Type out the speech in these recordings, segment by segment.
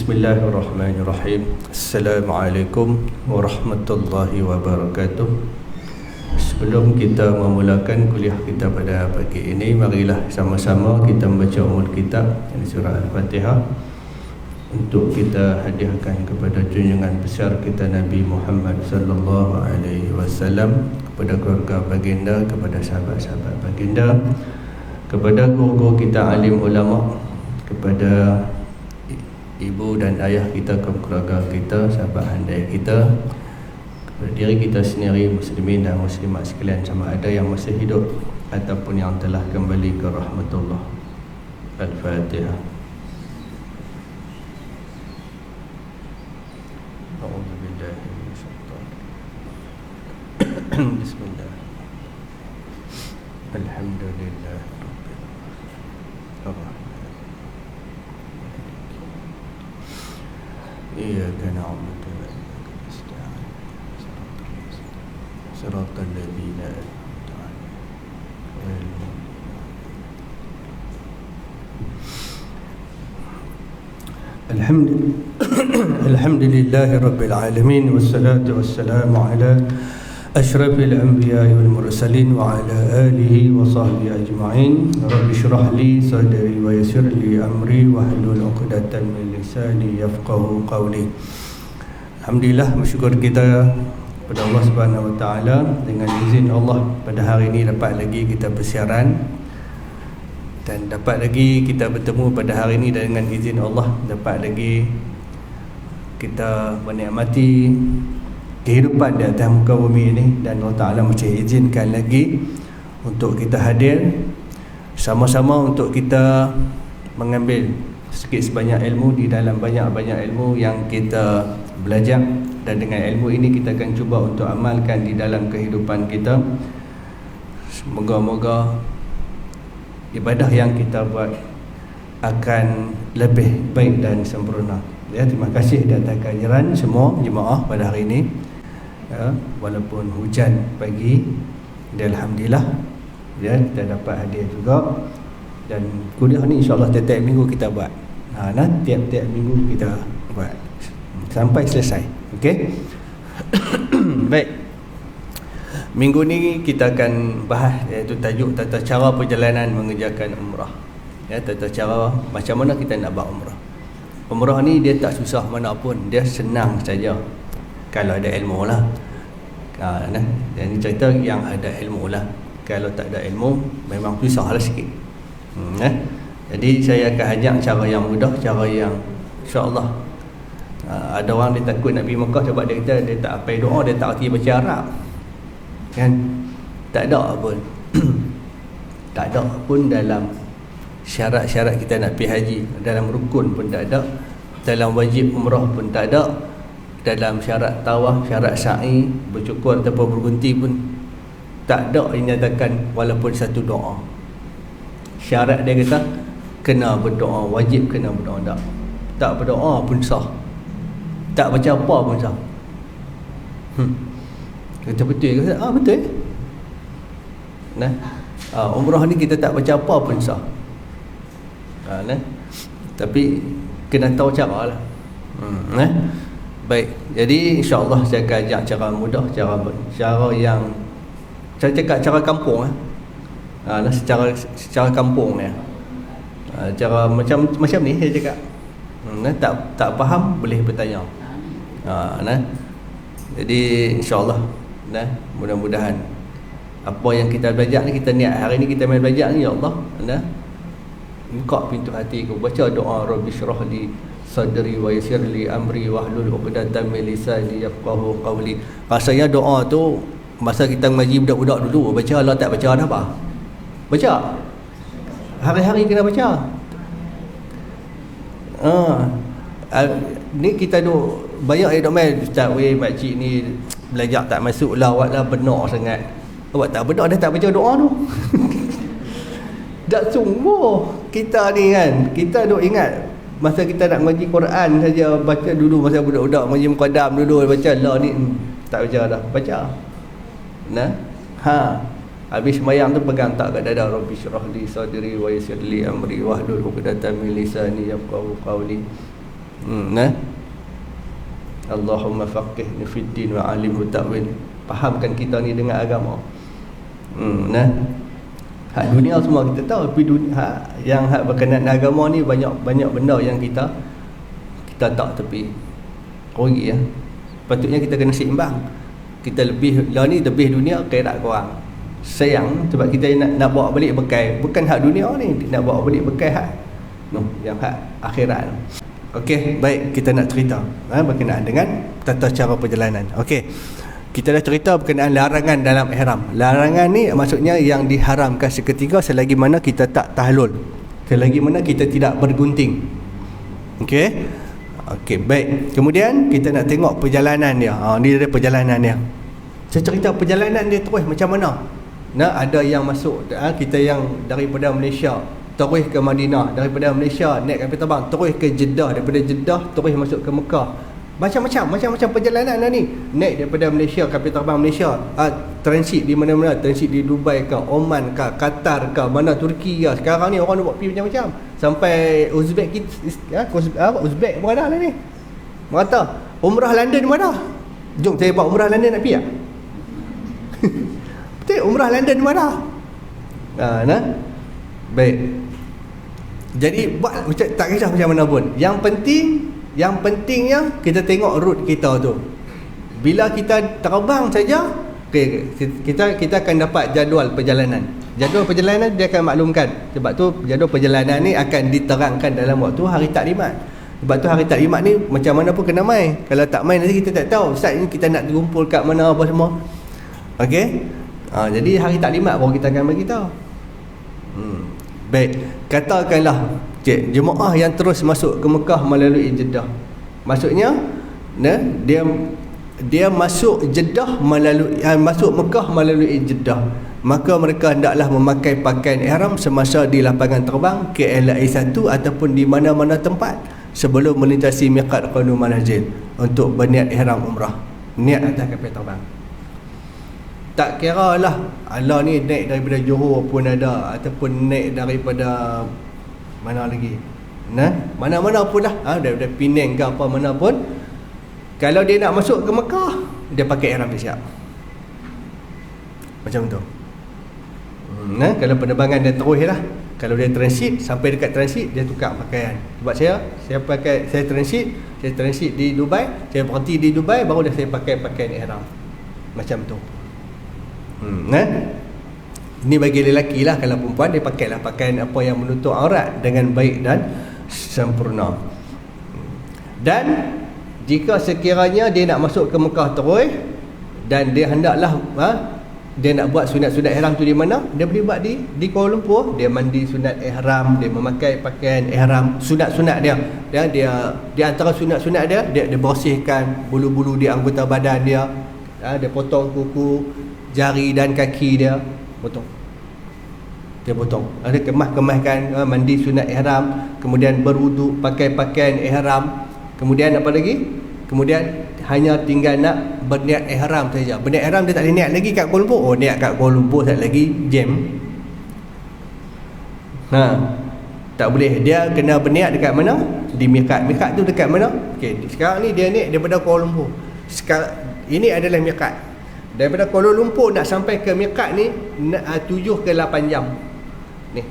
Bismillahirrahmanirrahim. Assalamualaikum warahmatullahi wabarakatuh. Sebelum kita memulakan kuliah kita pada pagi ini, marilah sama-sama kita membaca umul kitab dari surah Al-Fatihah untuk kita hadiahkan kepada junjungan besar kita Nabi Muhammad sallallahu alaihi wasallam, kepada keluarga baginda, kepada sahabat-sahabat baginda, kepada guru-guru kita alim ulama, kepada ibu dan ayah kita, keluarga kita, sahabat handai kita, kepada diri kita sendiri, muslimin dan muslimat sekalian, sama ada yang masih hidup ataupun yang telah kembali ke rahmatullah. Al-Fatihah. A'udzubillahi minasyaitanir Bismillah. Alhamdulillah. Iyyaka na'budu wa iyyaka nasta'in. Shiratal ladzina an'amta 'alaihim. Alhamdulillahi rabbil alamin, wassalatu wassalamu ala asyrafil anbiya'i wal mursalin wa ala alihi wa sahbihi ajma'in. Rabbi shrah li sadri wa yassir li amri wahlul 'uqdatam min lisani yafqahu qawli. Alhamdulillah, bersyukur kita kepada Allah Subhanahu wa taala, dengan izin Allah pada hari ini dapat lagi kita bersiaran dan dapat lagi kita bertemu pada hari ini, dan dengan izin Allah dapat lagi kita menikmati kehidupan di atas muka bumi ini, dan Allah Ta'ala masih izinkan lagi untuk kita hadir sama-sama untuk kita mengambil sikit sebanyak ilmu di dalam banyak-banyak ilmu yang kita belajar, dan dengan ilmu ini kita akan cuba untuk amalkan di dalam kehidupan kita. Semoga-moga ibadah yang kita buat akan lebih baik dan sempurna. Ya, terima kasih di atas kehadiran semua jemaah pada hari ini. Ya, walaupun hujan pagi, dan alhamdulillah ya, kita dapat hadir juga, dan kuliah ni insya-Allah tiap-tiap minggu kita buat. Tiap-tiap minggu kita buat sampai selesai. Okey. Baik. Minggu ni kita akan bahas, iaitu tajuk tata cara perjalanan mengerjakan umrah. Ya, tata cara macam mana kita nak buat umrah. Umrah ni dia tak susah mana pun, dia senang saja kalau ada ilmu lah. Dan ini cerita yang ada ilmu lah. Kalau tak ada ilmu memang susah lah sikit. Jadi saya akan ajak cara yang mudah, cara yang insya-Allah. Ada orang dia takut nak pergi Mekah sebab dia kata dia tak hafal doa, dia tak erti baca Arab. Kan? Tak ada pun. Tak ada pun dalam syarat-syarat kita nak pergi haji. Dalam rukun pun tak ada, dalam wajib umrah pun tak ada, dalam syarat tawaf, syarat sa'i, bercukur ataupun bergunting pun tak ada yang nyatakan walaupun satu doa. Syarat dia kata kena berdoa, wajib kena berdoa. Tak berdoa pun sah, tak baca apa pun sah. Kata betul ke? Betul. Umrah ni kita tak baca apa pun sah. Tapi kena tahu cara lah. Baik, jadi insya-Allah saya akan ajak cara mudah, cara yang saya cakap cara kampung secara kampung ni. Cara macam ni saya cakap. Tak faham boleh bertanya. Jadi insya-Allah mudah-mudahan apa yang kita belajar ni, kita niat hari ni kita main belajar ni, ya Allah, buka pintu hatiku, baca doa Rabbi shrah li sadri wa yassir li amri wahlul 'uqdatam min lisani yafqahu qawli. Rasanya doa tu masa kita mengaji budak-budak dulu baca, lah tak baca dah apa? Baca. Hari-hari kena baca. Ni kita duk banyak duk main, ustaz weh makcik ni belajar tak masuk lawat lah, benar sangat. Awak tak benar dah tak baca doa tu. Tak sungguh kita ni kan, kita duk ingat masa kita nak mengaji Quran saja, baca dulu masa budak-budak mengaji muqaddam dulu baca, lah ni tak baca dah, baca. Habis sembahyang tu pegang tak kat dada, Rabbi shrah li sadri wa yassir li amri wahlul 'uqdatam min lisani yafqahu qawli. Nah, Allahumma faqihni fid din wa alimhu ta'wil. Fahamkan kita ni dengan agama. Nah, hak dunia semua kita tahu, tapi yang hak berkenaan agama ni banyak benda yang kita tak tepi. Rugi ya. Patutnya kita kena seimbang. Kita lebih lah ni lebih dunia, akhirat kurang. Sayang sebab kita nak bawa balik bekal, bukan hak dunia ni, nak bawa balik bekal hak yang hak akhirat. Okey, baik, kita nak cerita berkenaan dengan tata cara perjalanan. Okey, kita dah cerita berkenaan larangan dalam ihram. Larangan ni maksudnya yang diharamkan seketika selagi mana kita tak tahlul, selagi mana kita tidak bergunting. Okey, baik. Kemudian kita nak tengok perjalanan dia. Ni dia perjalanan dia. Saya cerita perjalanan dia terus macam mana. Ada yang masuk, kita yang daripada Malaysia terus ke Madinah, daripada Malaysia naik kapal terbang terus ke Jeddah, daripada Jeddah terus masuk ke Mekah. Macam-macam perjalanan ni. Naik daripada Malaysia, kapal terbang Malaysia, transit di mana-mana, transit di Dubai ke, Oman ke, Qatar ke, mana Turki ke. Sekarang ni orang nak buat pergi macam-macam. Sampai Uzbek Uzbek pun ada lah ni. Merata, umrah London pun ada. Jom saya buat umrah London nak pergi tak? Betul, umrah London pun ada. Baik. Jadi buat tak kisah macam mana pun. Yang pentingnya kita tengok route kita tu. Bila kita terbang saja, kita akan dapat jadual perjalanan. Jadual perjalanan dia akan maklumkan. Sebab tu jadual perjalanan ni akan diterangkan dalam waktu hari taklimat. Sebab tu hari taklimat ni macam mana pun kena mai. Kalau tak mai nanti kita tak tahu Ustaz ni kita nak kumpul kat mana apa semua. Okey. Jadi hari taklimat baru kita akan bagi tahu. Baik, katakanlah jemaah yang terus masuk ke Mekah melalui Jeddah. Maksudnya dia masuk Jeddah masuk Mekah melalui Jeddah. Maka mereka hendaklah memakai pakaian ihram semasa di lapangan terbang KLIA1 ataupun di mana-mana tempat sebelum melintasi miqat Qanu Manazil untuk berniat ihram umrah. Niat atas kapal terbang. Tak kira lah Allah ni naik daripada Johor pun ada, ataupun naik daripada mana lagi, mana-mana pun lah, daripada Penang ke apa mana pun. Kalau dia nak masuk ke Mekah, dia pakai ihram dia siap. Macam tu. Kalau penerbangan dia terus lah. Kalau dia transit, sampai dekat transit dia tukar pakaian. Sebab saya transit di Dubai, saya berhenti di Dubai, baru dah saya pakai pakaian ihram. Macam tu. Ini bagi lelaki lah. Kalau perempuan dia pakailah pakaian apa yang menutup aurat dengan baik dan sempurna. Dan jika sekiranya dia nak masuk ke Mekah terus, dan dia hendaklah dia nak buat sunat-sunat ihram tu di mana, dia boleh buat di Kuala Lumpur. Dia mandi sunat ihram, dia memakai pakaian ihram, sunat-sunat dia antara sunat-sunat dia bersihkan bulu-bulu di anggota badan dia. Dia potong kuku, jari dan kaki dia, potong. Ada kemas-kemaskan, mandi sunat ihram, kemudian berwuduk, pakai pakaian ihram, kemudian apa lagi? Kemudian hanya tinggal nak berniat ihram saja. Berniat ihram dia tak boleh niat lagi kat Kuala Lumpur. Niat kat Kuala Lumpur tak lagi jam. Tak boleh. Dia kena berniat dekat mana? Di miqat. Miqat tu dekat mana? Okey, sekarang ni dia niat daripada Kuala Lumpur. Ini adalah miqat. Daripada Kuala Lumpur nak sampai ke miqat ni 7 ke 8 jam. Ni.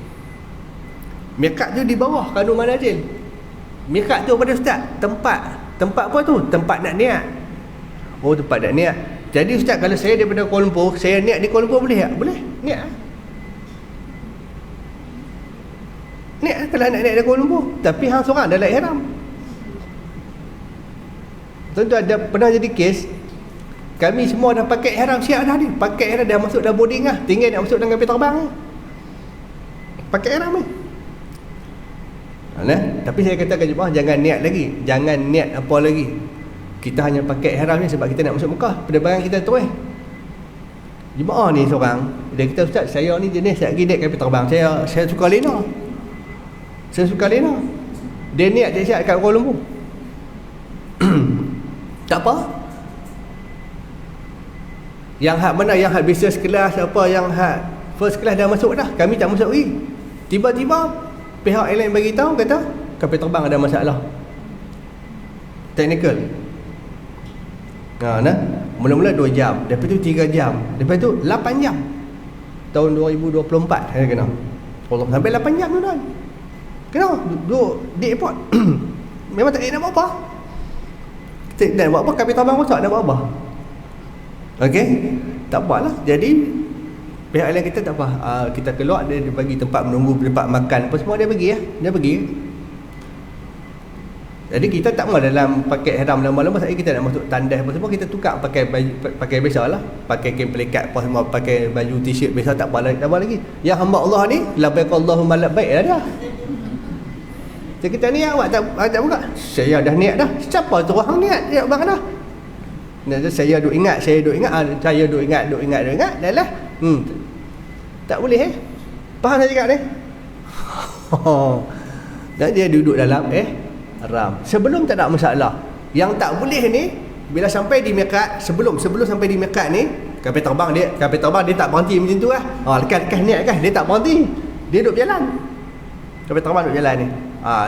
Miqat tu di bawah Qanu Manazil. Miqat tu pada Ustaz, tempat apa tu? Tempat nak niat. Oh, tempat nak niat. Jadi Ustaz, kalau saya daripada Kuala Lumpur, saya niat di Kuala Lumpur boleh tak? Boleh. Niat. Niat kalau nak niat di Kuala Lumpur. Tapi hang seorang dalam ihram. Tentu ada pernah jadi kes. Kami semua dah pakai ihram siap dah ni. Pakai ihram dah masuk dah boarding lah. Tinggal nak masuk dalam kapal terbang ni. Pakai ihram ni. Tapi saya katakan jemaah jangan niat lagi. Jangan niat apa lagi. Kita hanya pakai ihram ni sebab kita nak masuk Mekah. Penerbangan kita terus. Jemaah ni seorang, dia kata, Ustaz, saya ni jenis saya pergi naik kapal terbang. Saya suka lena. Dia niat dia siap kat Kuala Lumpur. Tak apa. Yang hak mana, yang hak business class apa, yang hak first class dah masuk dah. Kami tak masuk lagi. Tiba-tiba pihak airline bagi tahu, kata kapal terbang ada masalah. Technical. Mula-mula 2 jam, lepas tu 3 jam, lepas tu 8 jam. Tahun 2024 saya kena. Sampai 8 jam tu dah. Kena duduk di airport. Memang tak nak buat apa. Tak nak buat apa, kapal terbang rosak nak buat apa. Okey? Tak apalah. Jadi pihak lain kita tak apa. Kita keluar, dia bagi tempat menunggu, tempat makan apa semua, dia pergi. Dia pergi. Jadi kita tak mau dalam paket ihram lama-lama, sebab kita nak masuk tandas apa semua, kita tukar pakai baju, pakai biasalah, pakai kain pelikat apa semua, pakai baju t-shirt biasa, tak apa lagi. Yang hamba Allah ni labbaik Allahumma labbaik dah. Jadi kita niat awak tak buka. Saya dah niat dah. Siapa tu orang niat bang dah. Saya duk ingat, saya duk ingat. Dah lah. Tak boleh Faham saya cakap ni? Dan dia duduk dalam haram. Sebelum tak ada masalah. Yang tak boleh ni, bila sampai di miqat, sebelum sampai di miqat ni, kapal terbang dia tak berhenti macam tu lah. Lekas niat kan, dia tak berhenti. Dia duduk berjalan. Kapal terbang duduk jalan ni.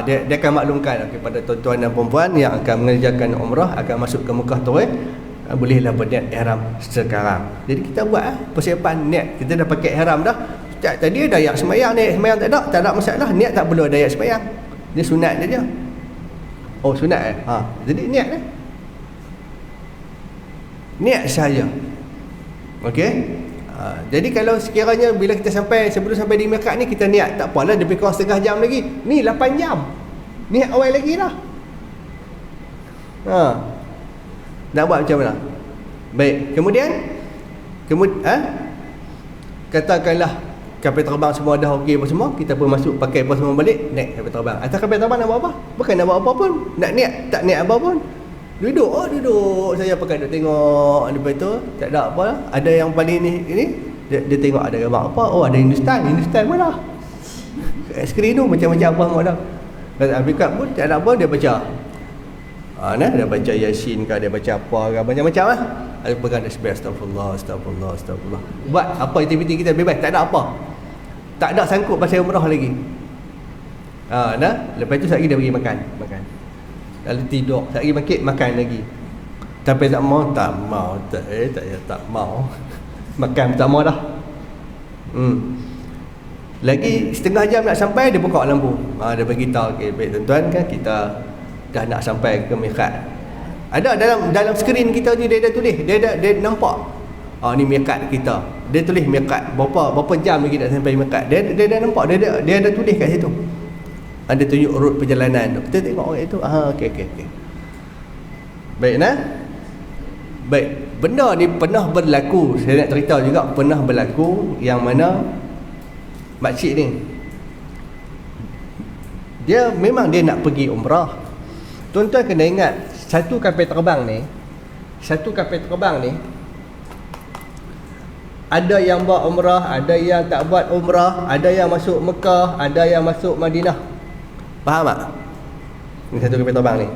Dia akan maklumkan kepada tuan-tuan dan puan-puan yang akan mengerjakan umrah, akan masuk ke Mekah tu bolehlah berniat ihram sekarang. Jadi kita buat persiapan niat. Kita dah pakai ihram dah. Tadi ada ayat sembahyang ni, sembahyang tak ada masalah. Niat tak perlu ada ayat sembahyang. Dia sunat dia. Oh sunat jadi niat niat saja. Okey. Jadi kalau sekiranya bila kita sebelum sampai di miqat ni kita niat, tak apalah, lebih kurang setengah jam lagi. Ni 8 jam. Niat awal lagi dah. Nak buat macam mana? Baik. Kemudian katakanlah kapal terbang semua dah okey apa semua, kita pun masuk pakai apa semua balik, naik kapal terbang. Atas kapal terbang nak buat apa? Bukan nak buat apa pun. Nak niat, tak niat apa pun. Duduk saya pakai duduk tengok. Lepas tu tak ada apa lah. Ada yang paling ni dia tengok ada gambar apa. Oh ada Hindustan mana? Skrin tu macam-macam apa semua dah. Dan Afrika pun tak ada apa, dia baca. Dia baca Yasin ke, dia baca apa ke, macam-macam lah. Ada pegang astagfirullah. Buat apa aktiviti kita bebas, tak ada apa. Tak ada sangkut pasal umrah lagi. Lepas tu sekali dia pergi makan. Lalu tidur, sekali makan lagi. Tapi tak mau. Tak mau. Makan tak mau dah. Lagi setengah jam nak sampai, dia buka lampu. Dia beritahu, okey baik tuan-tuan kan, kita dah nak sampai ke miqat. Ada dalam skrin kita ni dia dah tulis, dia nampak. Ni miqat kita. Dia tulis miqat. Berapa jam lagi nak sampai miqat. Dia dah nampak, dia ada tulis kat situ. Ada tunjuk rut perjalanan. Kita tengok orang itu. Okey. Baik Baik. Benda ni pernah berlaku. Saya nak cerita juga, pernah berlaku yang mana makcik ni, dia memang dia nak pergi umrah. Tuan-tuan kena ingat, satu kapal terbang ni ada yang buat umrah, ada yang tak buat umrah, ada yang masuk Mekah, ada yang masuk Madinah. Faham tak? Ini satu kapal terbang ni.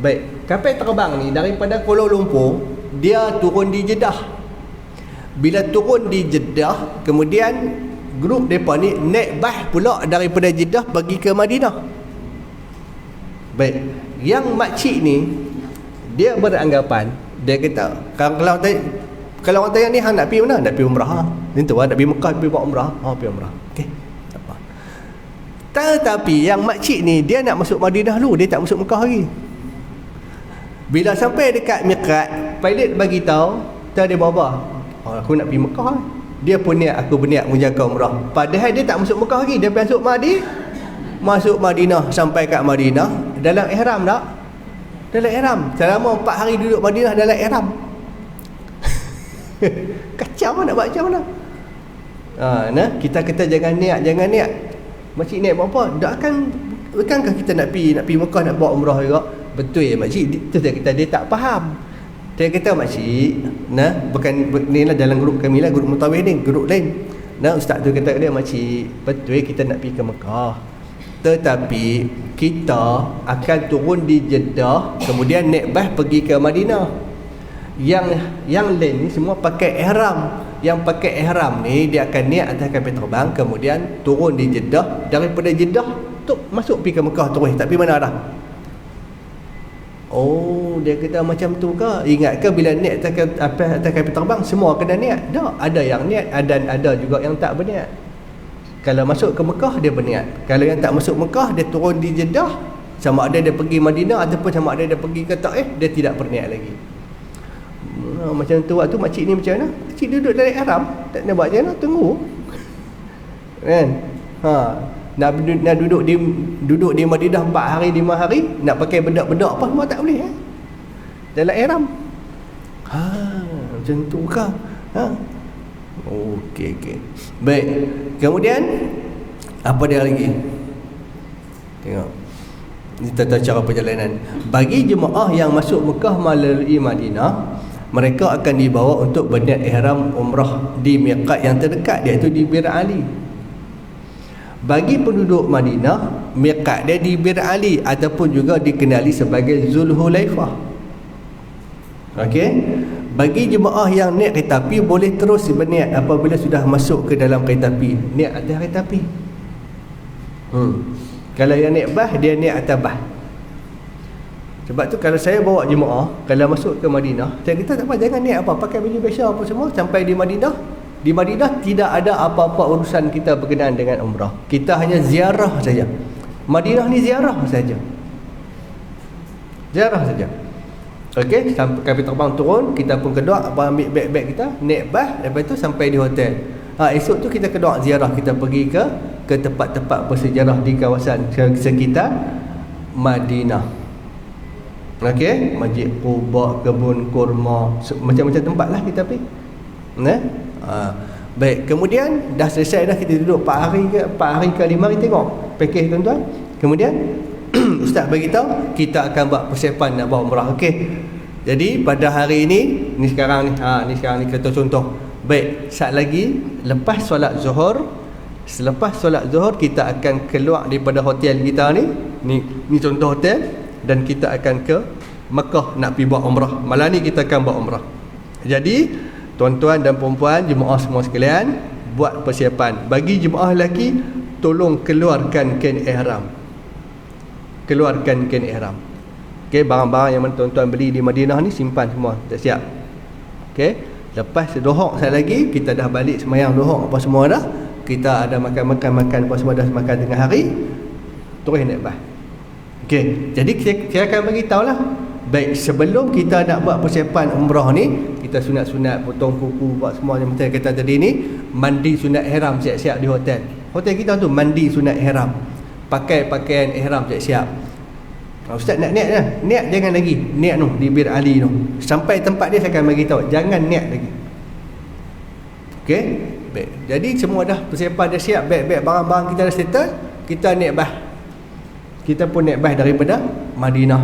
Baik, kapal terbang ni daripada Kuala Lumpur, dia turun di Jeddah. Bila turun di Jeddah, kemudian grup mereka ni naik bas pula daripada Jeddah pergi ke Madinah. Baik, yang makcik ni dia beranggapan, dia kata kalau orang tanya ni hang nak pergi mana? Nak pergi umrah. Tentu nak pergi Mekah, pergi buat umrah. Pergi umrah. Okey. Tak apa. Tetapi yang makcik ni dia nak masuk Madinah dulu, dia tak masuk Mekah lagi. Bila sampai dekat miqat, pilot bagi tahu, dia buat apa? Aku nak pergi Mekah. Dia pun niat, aku berniat menjaga umrah. Padahal dia tak masuk Mekah lagi, dia masuk Madinah. Sampai kat Madinah dalam ihram tak? Dalam ihram. Selama 4 hari duduk Madinah dalam ihram. Kacau nak buat macam mana? Kita kata jangan niat. Makcik niat buat apa? Bukankah kita nak pergi Mekah, nak buat umrah juga? Betul ya makcik. Itu dia kata dia tak faham. Dia kata makcik, bukan ni lah dalam grup kami lah, grup mutawih ni, grup lain. Ustaz tu kata dia, makcik, betul kita nak pergi ke Mekah, tetapi kita akan turun di Jeddah, kemudian naik bas pergi ke Madinah. Yang lain ni semua pakai ihram. Yang pakai ihram ni dia akan niat atas kapal terbang, kemudian turun di Jeddah, daripada Jeddah tu masuk pergi ke Mekah terus. Tapi mana dah? Oh, dia kata macam tu ke? Ingat ke bila niat atas kapal terbang semua kena niat? Tak, ada yang niat, ada juga yang tak berniat. Kalau masuk ke Mekah dia berniat. Kalau yang tak masuk Mekah dia turun di Jeddah, sama ada dia pergi Madinah ataupun sama ada dia pergi ke Taif, dia tidak berniat lagi. Macam tu waktu makcik ni macam mana? Makcik duduk dalam ihram, tak nak buat macam mana? Tunggu. Kan? Nak duduk di Madinah 4 hari 5 hari, nak pakai bedak-bedak apa semua tak boleh. Dalam ihram. Macam tu ke? Okey. Baik. Kemudian apa dia lagi? Tengok. Ini tata cara perjalanan. Bagi jemaah yang masuk Mekah melalui Madinah, mereka akan dibawa untuk berniat ihram umrah di miqat yang terdekat, iaitu di Bir Ali. Bagi penduduk Madinah, miqat dia di Bir Ali ataupun juga dikenali sebagai Zulhulaifah. Okey. Bagi jemaah yang naik kereta api boleh terus berniat apabila sudah masuk ke dalam kereta api, niat atas kereta api. Kalau yang naik bas, dia niat atas bas. Sebab tu kalau saya bawa jemaah, kalau masuk ke Madinah, saya kata tak apa, jangan niat apa, pakai baju biasa apa semua. Sampai di Madinah tidak ada apa-apa urusan kita berkenaan dengan umrah. Kita hanya ziarah saja. Madinah ni ziarah saja. Ziarah saja. Okey, sampai kapal terbang turun, kita pun kedua ambil beg-beg kita, naik bas, lepas tu sampai di hotel. Esok tu kita kedua ziarah, kita pergi ke tempat-tempat bersejarah di kawasan sekitar Madinah. Okey, Masjid Quba, kebun kurma, macam-macam tempat lah kita pergi. Baik, kemudian dah selesai dah, kita duduk 4 hari ke 5 hari, tengok pakej tuan-tuan. Kemudian Ustaz bagi tahu kita akan buat persiapan nak buat umrah. Okey. Jadi pada hari ini, ni sekarang ni kita contoh. Baik, saat lagi lepas solat Zuhur, selepas solat Zuhur kita akan keluar daripada hotel kita ni. Ni contoh hotel, dan kita akan ke Mekah nak pergi buat umrah. Malam ni kita akan buat umrah. Jadi tuan-tuan dan puan-puan, jemaah semua sekalian, buat persiapan. Bagi jemaah lelaki, tolong keluarkan kain ihram. Keluarkan kain ihram. Okey, barang-barang yang tuan-tuan beli di Madinah ni simpan semua, tak siap. Okey, lepas dohor sekali lagi, kita dah balik sembahyang dohor apa semua dah. Kita ada makan apa semua dah makan tengah hari. Terus naik bas. Okey, jadi saya akan bagi tahulah. Baik, sebelum kita nak buat persiapan umrah ni, kita sunat-sunat, potong kuku, buat semua yang macam kata tadi ni, mandi sunat ihram siap-siap di hotel. Hotel kita tu mandi sunat ihram. Pakai pakaian ihram siap-siap. Ustaz nak niat dah. Niat jangan lagi. Niat tu di Bir Ali tu. Sampai tempat dia saya akan bagi tahu, jangan niat lagi. Okey? Baik. Jadi semua dah persiapan dah siap, beg-beg barang-barang kita dah settle, kita naik bas. Kita pun naik bas daripada Madinah.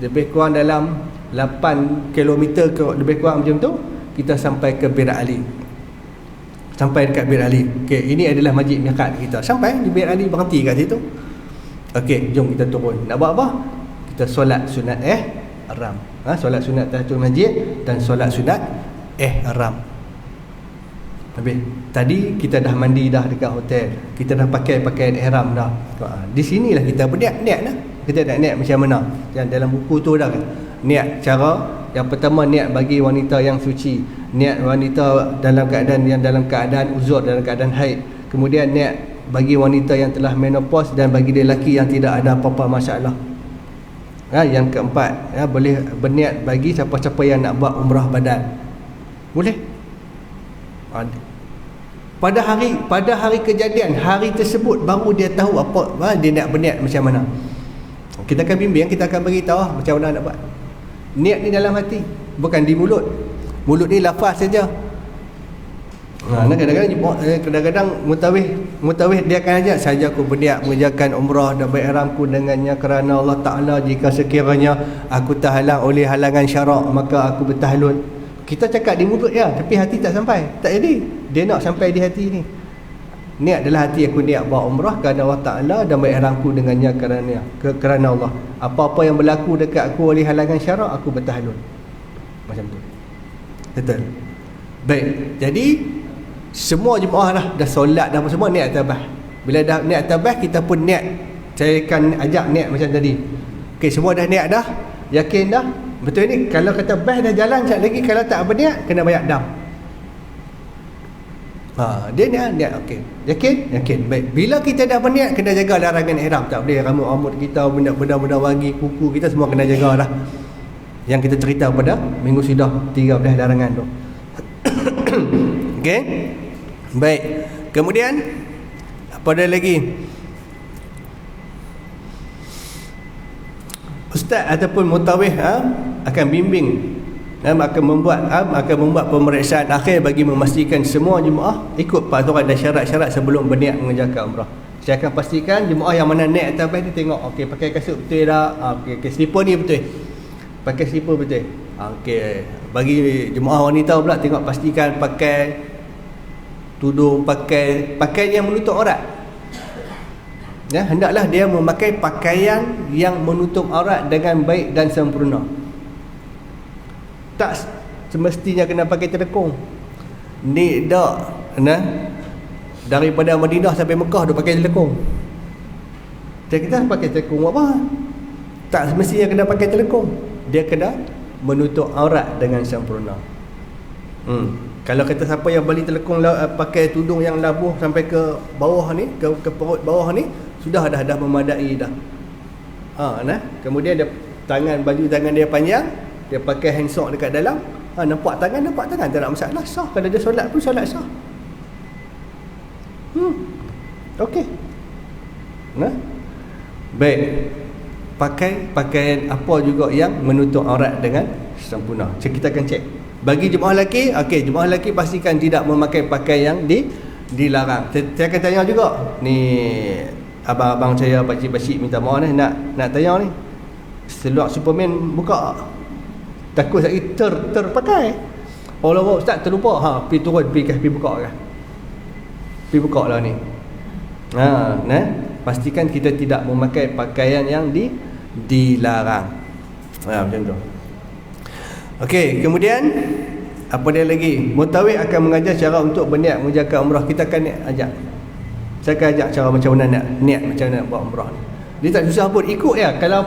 Lebih kurang dalam 8 km ke lebih kurang macam tu, kita sampai ke Bir Ali. Sampai dekat Bir Ali. Okey, ini adalah masjid miqat kita. Sampai di Bir Ali, berhenti kat situ. Okey, jom kita turun. Nak buat apa? Kita solat sunat ihram. Solat sunat tahiyatul masjid dan solat sunat ihram. Habis. Tadi kita dah mandi dah dekat hotel. Kita dah pakai pakaian ihram dah. Di sinilah kita berniat dah. Kita nak niat macam mana? Yang dalam buku tu dah kan. Niat cara yang pertama, niat bagi wanita yang suci, niat wanita dalam keadaan uzur, dalam keadaan haid. Kemudian niat bagi wanita yang telah menopause dan bagi lelaki yang tidak ada apa-apa masalah. Yang keempat, boleh berniat bagi siapa-siapa yang nak buat umrah badan. Boleh. Pada hari kejadian, hari tersebut baru dia tahu apa dia nak berniat macam mana. Kita akan bimbing, kita akan bagi tahu macam mana nak buat. Niat ni dalam hati, bukan di mulut. Mulut ni lafaz saja. Kadang-kadang mutawih dia akan ajak, saja aku berniat mengerjakan umrah dan beihramku dengannya kerana Allah Ta'ala, jika sekiranya aku terhalang oleh halangan syarak maka aku bertahlul. Kita cakap di mulut ya, tapi hati tak sampai. Tak jadi. Dia nak sampai di hati ni. Niat adalah hati, aku niat buat umrah kerana Allah Ta'ala dan beihramku dengannya kerana Allah. Apa-apa yang berlaku dekat aku oleh halangan syarak, aku bertahlul. Macam tu. Betul. Baik. Jadi semua jemaah dah solat dah semua, niat tabah. Bila dah niat tabah, kita pun niat. Saya akan ajak niat macam tadi. Okey, semua dah niat dah, yakin dah. Betul ni, kalau kata bas dah jalan sekejap lagi, kalau tak berniat kena bayar dam. Dia niat, okey. Yakin? Baik. Bila kita dah berniat, kena jaga larangan ihram. Tak boleh rambut kita, benda-benda wangi, kuku kita semua kena jaga dah. Yang kita cerita pada minggu sudah 13 larangan tu. Okey. Baik. Kemudian apa ada lagi? Ustaz ataupun mutawif akan bimbing, akan membuat pemeriksaan akhir bagi memastikan semua jemaah ikut peraturan dan syarat-syarat sebelum berniat mengerjakan umrah. Saya akan pastikan jemaah yang mana naik atas bas ni tengok, okey, pakai kasut betul tak? Okey, slipper ni betul. Pakai slipper betul. Okey, bagi jemaah wanita pula tengok, pastikan pakai tudung, pakai yang menutup aurat. Ya, hendaklah dia memakai pakaian yang menutup aurat dengan baik dan sempurna. Tak semestinya kena pakai telekung. Ni dak, daripada Madinah sampai Mekah dia pakai telekung. Kita pakai telekung apa? Tak semestinya kena pakai telekung. Dia kena menutup aurat dengan sempurna. Kalau kata siapa yang beli telekung pakai tudung yang labuh sampai ke bawah ni, ke perut bawah ni, sudah dah memadai dah. Kemudian dia baju tangan dia panjang, dia pakai hand sock dekat dalam, nampak tangan tak ada masalah, sah. Kalau dia solat pun solat sah. Okey. Baik. Pakai pakaian apa juga yang menutup aurat dengan sempurna. Kita akan cek. Bagi jemaah lelaki, okey, jemaah lelaki pastikan tidak memakai pakaian yang dilarang. Saya akan tanya juga. Ni abang-abang saya, pakcik-pakcik minta maaf ni, nak tanya ni. Seluar Superman buka. Takut saya terpakai. Allah Ustaz terlupa. Pergi turun, pergi buka kan. Pergi buka lah ni. Pastikan kita tidak memakai pakaian yang dilarang. Macam tu. Okey, kemudian apa dia lagi? Mutawif akan mengajar cara untuk berniat mengerjakan umrah. Kita akan ajak. Saya akan ajak cara macam mana nak niat, macam mana nak buat umrah ni. Dia tak susah pun, ikut ya. Kalau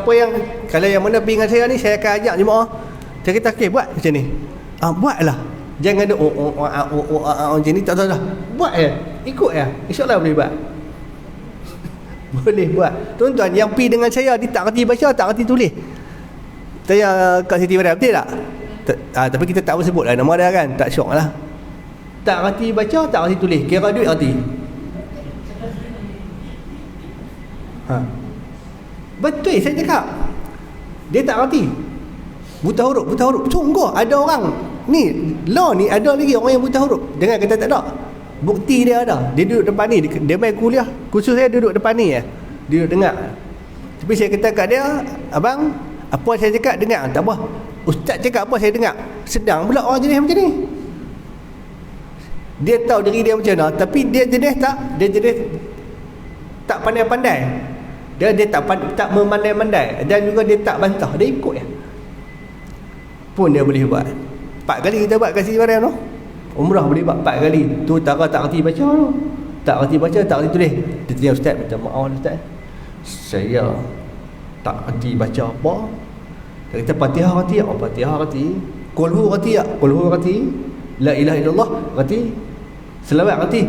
yang mana pergi dengan saya ni, saya akan ajak jemaah. Saya kata, okey, buat macam ni. Buatlah. Jangan ada macam ni, tak tahu dah. Buat ya. Ikut ya. InsyaAllah boleh buat. Boleh buat. Tuan-tuan yang pergi dengan saya, dia tak reti baca, tak reti tulis. Tanya Kak Siti Mariam, betul tak? Tapi kita tak sebut lah nama dia kan. Tak syok lah. Tak reti baca, tak reti tulis. Kira duit reti. Betul saya cakap. Dia tak reti. Buta huruf. Sungguh ada orang ni, law ni ada lagi orang yang buta huruf. Jangan kata tak ada. Bukti dia ada. Dia duduk depan ni, dia main kuliah. Khusus saya duduk depan ni ya. Dia duduk dengar. Tapi saya kata kat dia, abang, apa saya cakap dengar. Tak apa. Ustaz cakap apa saya dengar. Sedang pula orang jenis macam ni. Dia tahu diri dia macam mana, tapi dia jenis tak pandai-pandai. Dia tak memandai-mandai, dan juga dia tak bantah, dia ikut ya. Pun dia boleh buat. 4 kali kita buat kat Siti Mariam tu. Umrah boleh buat 4 kali. Tu tak reti baca tu. Tak reti baca, tak reti tulis. Dia tanya ustaz, minta maaf ustaz. Saya tak reti baca apa. Dia kata Fatihah reti, Fatihah reti. Qul hu reti, Qul hu reti. La ilaha illallah reti. Selawat reti.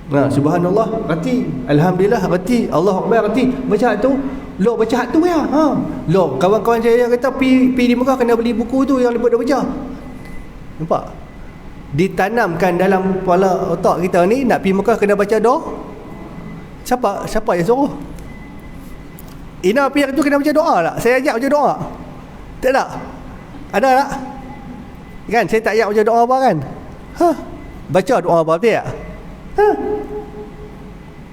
Subhanallah reti, alhamdulillah reti, Allahu akbar reti. Baca tu, lo baca tu ya. Lo kawan-kawan saya kata pi di Mekah kena beli buku tu yang lepas dah baca. Nampak? Ditanamkan dalam kepala otak kita ni, nak pi Mekah kena baca doa. Siapa yang suruh? Ina pi tu kena baca doa tak? Saya ajak baca doa. Tak tak? Ada tak? Kan saya tak ajak baca doa apa kan? Baca doa apa betul tak?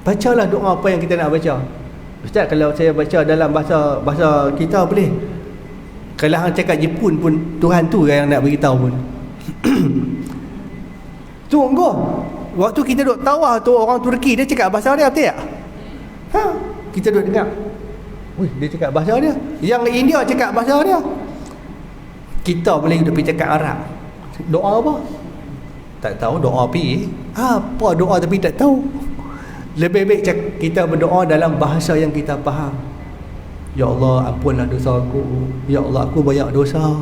Bacalah doa apa yang kita nak baca. Ustaz, kalau saya baca dalam bahasa kita boleh. Kalau hang cakap Jepun pun Tuhan tu yang nak beritahu pun. Tunggu. Waktu kita duduk tawaf tu, orang Turki dia cakap bahasa dia betul tak? Kita duduk dengar. Dia cakap bahasa dia. Yang India cakap bahasa dia. Kita boleh duduk pergi cakap Arab. Doa apa? Tak tahu doa pi. Apa doa tapi tak tahu. Lebih baik kita berdoa dalam bahasa yang kita faham. Ya Allah, ampunlah dosa aku. Ya Allah, aku banyak dosa.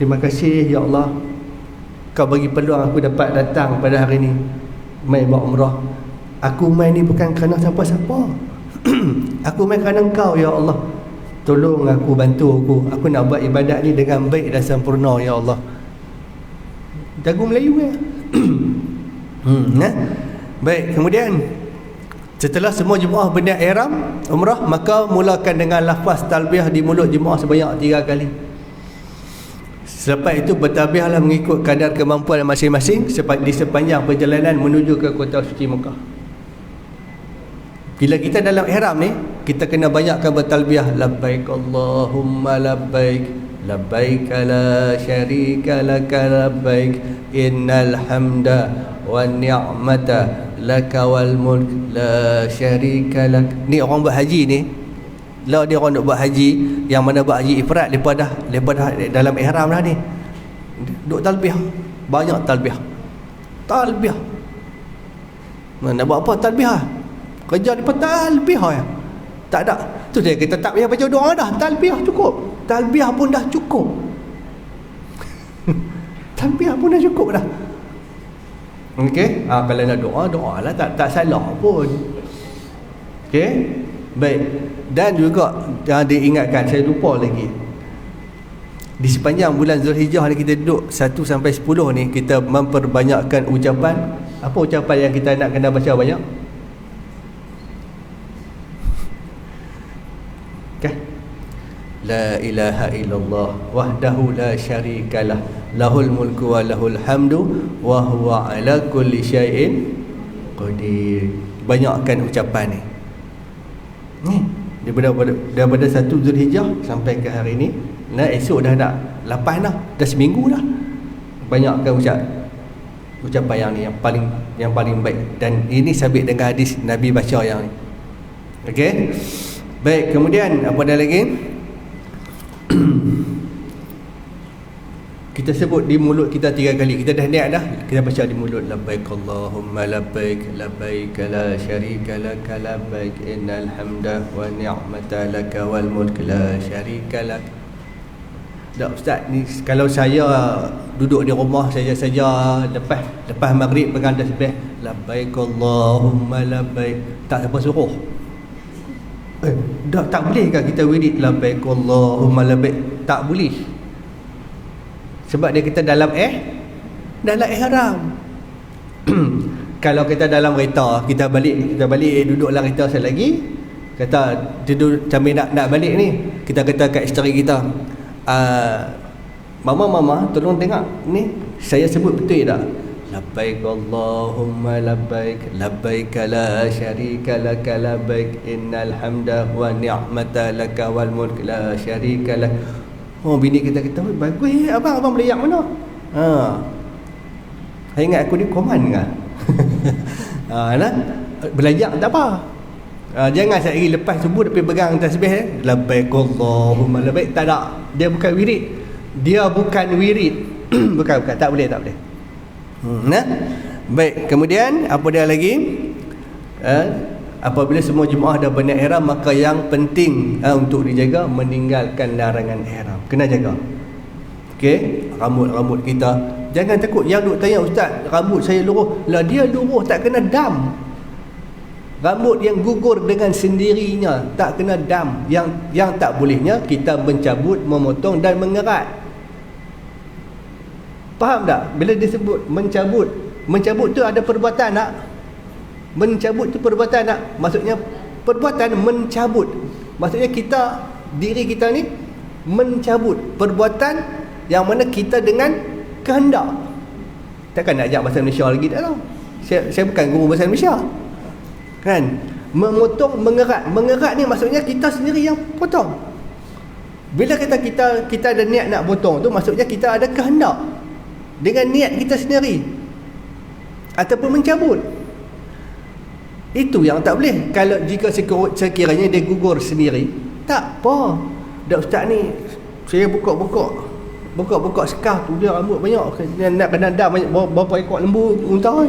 Terima kasih ya Allah, Kau bagi peluang aku dapat datang pada hari ni mai buat umrah. Aku mai ni bukan kerana siapa-siapa. Aku mai kerana Kau ya Allah. Tolong aku, bantu aku. Aku nak buat ibadat ni dengan baik dan sempurna ya Allah. Jago Melayu ya. Baik, kemudian setelah semua jemaah berniat ihram umrah, maka mulakan dengan lafaz talbiyah di mulut jemaah sebanyak 3 kali. Selepas itu bertalbiyahlah mengikut kadar kemampuan masing-masing di sepanjang perjalanan menuju ke kota suci Mekah. Bila kita dalam ihram ni, kita kena banyakkan bertalbiyah. Labbaik Allahumma labbaik, labbaik la syarika laka labbaik, innal hamda wan ni'mata laka wal mulk la syarika lak. Ni orang buat haji ni, lah dia orang nak buat haji, yang mana buat haji ifrad, lepas dah dalam ihram dah ni, duk talbiyah, banyak talbiyah. Nak buat apa talbiyah? Kerja lepas talbiyah ya. Tak ada. Tu dia kita tak payah baca doa dah, talbiyah cukup. Talbiyah pun dah cukup. Talbiyah pun dah cukup dah. Okey, kalau nak doa lah, tak salah pun. Okey. Baik. Dan juga diingatkan, saya lupa lagi, di sepanjang bulan Zulhijjah ni kita duduk 1 sampai 10 ni, kita memperbanyakkan ucapan. Apa ucapan yang kita nak kena baca banyak? Okay. La ilaha illallah wahdahu la syarikalah, lahul mulku wa lahul hamdu wa huwa ala kulli syai'in qadir. Banyakkan ucapan ni. Daripada 1 Zulhijjah sampai ke hari ni, nah esok dah nak 8 dah, dah seminggu dah. Banyakkan ucapan yang ni, yang paling baik, dan ini sabit dengan hadis Nabi baca yang ni. Okey. Baik, kemudian apa dah lagi? Kita sebut di mulut kita 3 kali. Kita dah niat dah, kita baca di mulut. Labbaik Allahumma labbaik, labbaik la syarika laka labbaik, innal hamda wa ni'mata laka wal mulk la syarika lak. Tak ustaz, ni kalau saya duduk di rumah saja lepas maghrib pegang tasbih labbaik Allahumma labbaik, tak siapa suruh. Tak boleh kan kita wirid labbaik Allahumma labbaik? Tak boleh. Sebab dia kita dalam ihram. Kalau kita dalam kereta, kita balik duduk dalam kereta sekali lagi, kata tidur sambil nak balik ni, kita kata kat isteri kita, mama tolong tengok ni, saya sebut betul tak? Labbaik Allahumma labbaik, labbaik la syarika laka labbaik, innal hamda wa ni'mata laka wal mulk la syarika lak. Oh, bini kita kata, bagus abang boleh yang mana? Saya ingat aku ni koman kan? Belajar tak apa. Jangan saya lagi lepas subuh tapi pegang tasbih labbaik Allahumma labbaik, tak ada. Dia bukan wirid. bukan, tak boleh. Baik, kemudian apa dia lagi? Apabila semua jemaah dah berniat ihram, maka yang penting untuk dijaga, meninggalkan larangan ihram. Kena jaga. Okey, rambut kita. Jangan takut. Yang duk tanya, ustaz, rambut saya luruh. Lah dia luruh tak kena dam. Rambut yang gugur dengan sendirinya tak kena dam. Yang tak bolehnya kita mencabut, memotong dan mengerat. Faham tak? Bila disebut mencabut tu ada perbuatan tak? Mencabut tu perbuatan tak? Maksudnya perbuatan mencabut. Maksudnya diri kita ni mencabut perbuatan yang mana kita dengan kehendak. Takkan nak ajak bahasa Malaysia lagi tak tahu. Saya bukan guru bahasa Malaysia. Kan? Memotong, mengerat. Mengerat ni maksudnya kita sendiri yang potong. Bila kita ada niat nak potong tu, maksudnya kita ada kehendak dengan niat kita sendiri. Ataupun mencabut. Itu yang tak boleh. Kalau jika sekiranya dia gugur sendiri, tak apa. Dak ustaz ni, saya buka sekaf tu, dia rambut banyak, dia nak kena dam banyak, berapa ekor lembu unta.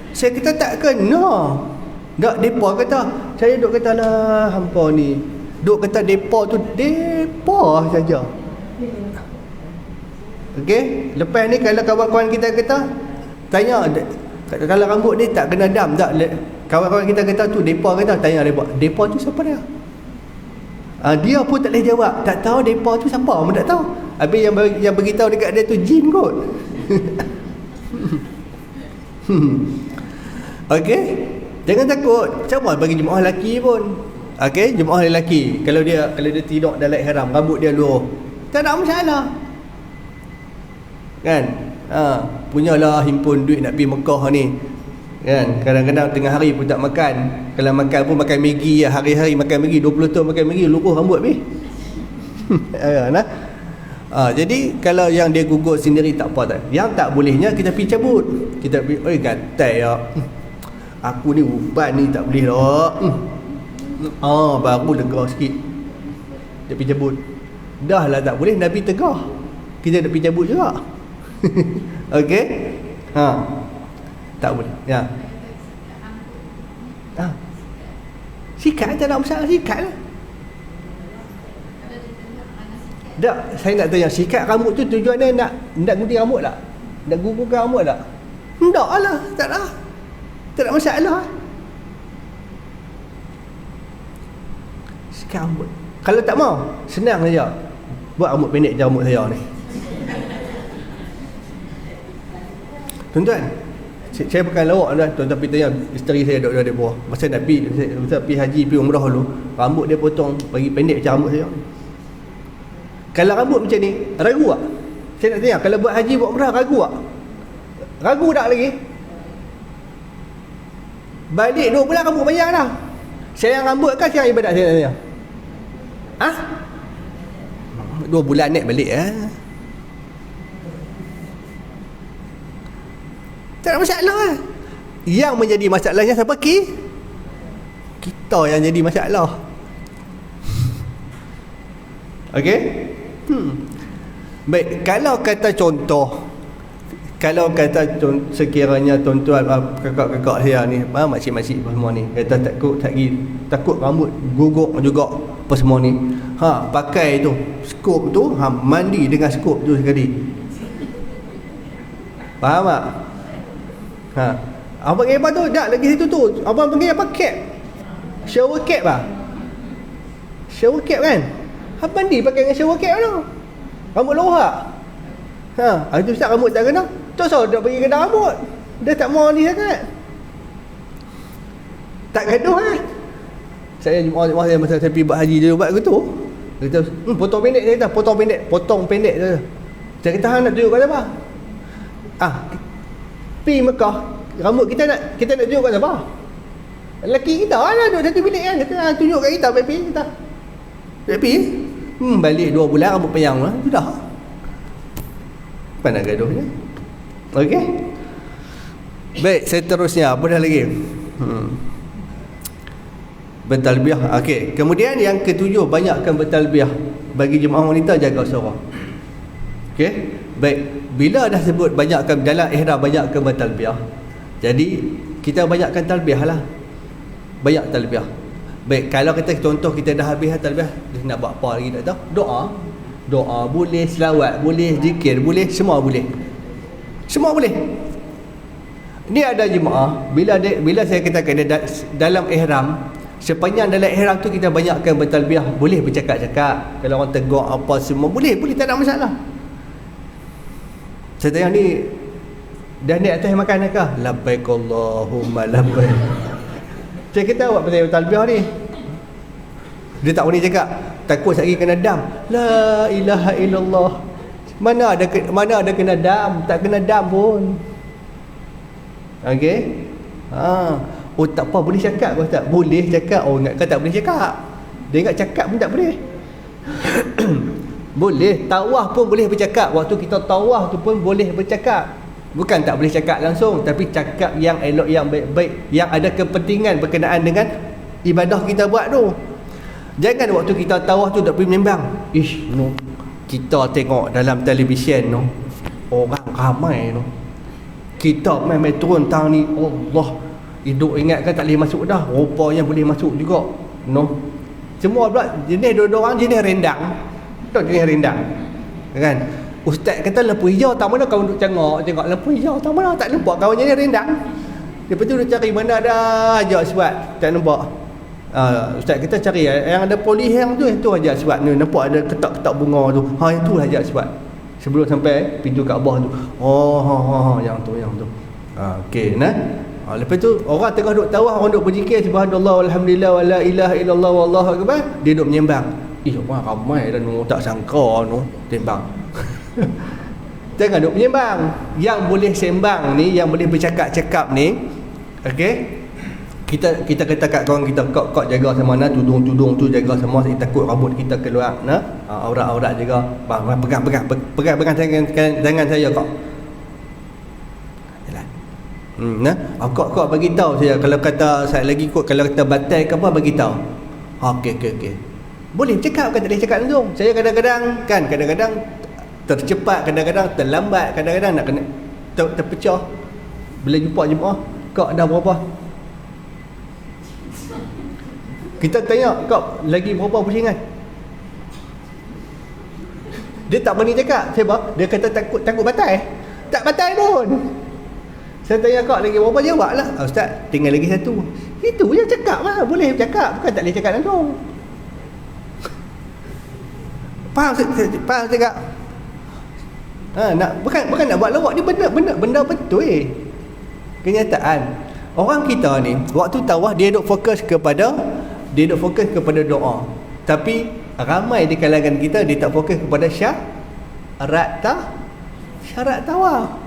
Saya kata tak kena. Tak, depa kata, saya duk kata lah hampa ni. Duk kata depa tu depa saja. Okey, lepas ni kalau kawan-kawan kita kata tanya, kalau rambut ni tak kena dam tak, kawan-kawan kita kata tu depa kata, tanya depa tu siapa dia? Dia pun tak boleh jawab, tak tahu depa tu siapa pun tak tahu. Habis yang beritahu dekat dia tu jin kot. Okey, jangan takut. Sama bagi jemaah lelaki pun. Okey, jemaah lelaki kalau dia tidur dalam ihram, rambut dia luruh, tak ada masalah. Kan? Punyalah himpun duit nak pergi Mekah ni. Kan? Kadang-kadang tengah hari pun tak makan. Kalau makan pun makan Maggi, hari-hari makan Maggi, 20 tahun makan Maggi, luruh rambut habis. Nah. Jadi kalau yang dia gugur sendiri tak apa tak. Yang tak bolehnya kita pergi cabut. Kita pergi, oi gatai ya. Aku ni uban ni tak boleh dah. Baru lega sikit. Dia pergi cabut. Dah lah tak boleh, Nabi tegah. Kita nak pergi cabut juga. Okey? Tak boleh. Ya. Sikat tak nak masalah, sikat lah. Tak, saya nak tanya, sikat rambut tu tujuannya nak gunting rambut tak? Nak gugurkan rambut tak? Tak lah, tak lah. Tak ada masalah. Sikat rambut. Kalau tak mau, senang saja. Buat rambut pendek je rambut saya ni. Tuan-tuan, saya pakai lawak tuan, tapi tanya isteri saya duduk di bawah. Masa nak pergi haji, pergi umrah dulu, rambut dia potong bagi pendek macam rambut saya. Kalau rambut macam ni, ragu tak? Saya nak tanya, kalau buat haji, buat umrah, ragu tak? Ragu tak lagi? Balik 2 bulan rambut panjang dah. Sayang rambut kan sayang ibadat, saya nak tanya? 2 bulan naik balik tak ada masalah lah. Yang menjadi masalahnya siapa? Kita yang jadi masalah. Okey? Baik, kalau kata contoh, sekiranya tuan-tuan kakak-kakak saya ni, makcik-makcik semua ni kata takut rambut gugur juga apa semua ni, pakai tu skop tu, mandi dengan skop tu sekali. Faham tak? Abang panggil apa tu? Tak lagi situ tu. Abang panggil apa? Cap. Shower cap lah. Shower cap kan? Abang mandi pakai dengan shower cap tu. Rambut lorak. Itu ustaz rambut tak kena. Tu so dah pergi kena rambut. Dia tak mau ni sangat. Tak gaduh lah. Saya jemaah saya masa saya pergi buat haji dia buat gitu. Dia kata, potong pendek. Dia kata, potong pendek je. Saya kata, nak tunjuk kat apa? Pergi Mekah, rambut kita nak tunjuk kat siapa? Lelaki kita lah, duduk satu bilik kan. Kata, tunjuk kat kita, pergi kita. Pergi? Balik 2 bulan rambut panjang lah, sudah. Apa nak gaduhnya? Okey? Baik, seterusnya, apa dah lagi? Bertalbiyah. Okey, kemudian yang ketujuh, banyakkan bertalbiyah. Bagi jemaah wanita, jaga suara. Okey? Baik, bila dah sebut banyakkan dalam ihram, banyakkan bertalbiyah, jadi kita banyakkan talbiyah lah. Banyak talbiyah. Baik, kalau kita contoh kita dah habis talbiyah, nak buat apa lagi tak tahu? Doa boleh, selawat boleh, zikir boleh, semua boleh. Semua boleh. Ni ada jemaah, bila saya katakan dia dalam ihram, sepanjang dalam ihram tu kita banyakkan bertalbiyah, boleh bercakap-cakap. Kalau orang tegur apa semua boleh, tak ada masalah. Saya tanya ni, dah naik atas makan kah? Labbaik Allahumma labbaik. Saya kata awak pasal talbiyah ni. Dia tak boleh cakap, takut sekali kena dam. La ilaha illallah. Mana ada kena dam, tak kena dam pun. Okey? Oh tak apa, boleh cakap ke Ustaz? Boleh cakap. Oh ingat tak boleh cakap. Dia ingat cakap pun tak boleh. Boleh, tawaf pun boleh bercakap. Waktu kita tawaf tu pun boleh bercakap. Bukan tak boleh cakap langsung, tapi cakap yang elok, yang baik-baik, yang ada kepentingan berkenaan dengan ibadah kita buat tu. Jangan waktu kita tawaf tu tak pergi menyembang. Kita tengok dalam televisyen no, orang ramai no, kita main turun tahun ni, Allah, Hidup ingatkan tak boleh masuk dah, rupanya boleh masuk juga. No. Semua pula jenis dua orang jenis rendang. Tak jenis rendang. Kan? Ustaz kata lampu hijau tak mana kau duduk tengok lampu hijau tak mana tak nampak kau jenis rendang. Lepas tu dia cari mana ada aja sebab tak nampak. Ustaz kita cari yang ada polihang tu itu aja sebab ni nampak ada ketak-ketak bunga tu. Yang tu aja sebab. Sebelum sampai pintu Kaabah tu. Yang tu. Okey nah. Lepas tu orang tengah duk tawaf, orang duk berzikir subhanallah walhamdulillah wala ilaha illallah wallahu akbar, dia duk menyembang. Orang ramai dah tak sangka tembang. Jangan duk menyembang. Yang boleh sembang ni, yang boleh bercakap-cakap ni, okey, kita kata kat kawan kita, kau jaga sama mana tudung tu, jaga semua, saya takut rambut kita keluar nah. Aurat jaga. Pegang tangan saya kau. Nah, kau bagi tahu saya kalau kata saya lagi ikut, kalau kata batai ke apa bagi tahu. Okey. Boleh cakap kan, tak boleh cakap langsung. Saya kadang-kadang tercepat, kadang-kadang terlambat, kadang-kadang nak kena terpecah. Bila jumpa jemaah, kau dah berapa? Kita tanya, kau lagi berapa pusingan? Dia tak berani cakap. Sebab dia kata takut batai. Tak batai pun. Saya tanya kau lagi berapa, jawablah. Ustaz, tinggal lagi satu. Itu je cakap lah. Boleh cakap, bukan tak boleh cakap langsung. Faham cakap? Bukan nak buat lawak. Ni benda betul kenyataan. Orang kita ni waktu tawaf dia duk fokus kepada doa. Tapi ramai di kalangan kita dia tak fokus kepada syarat tawaf.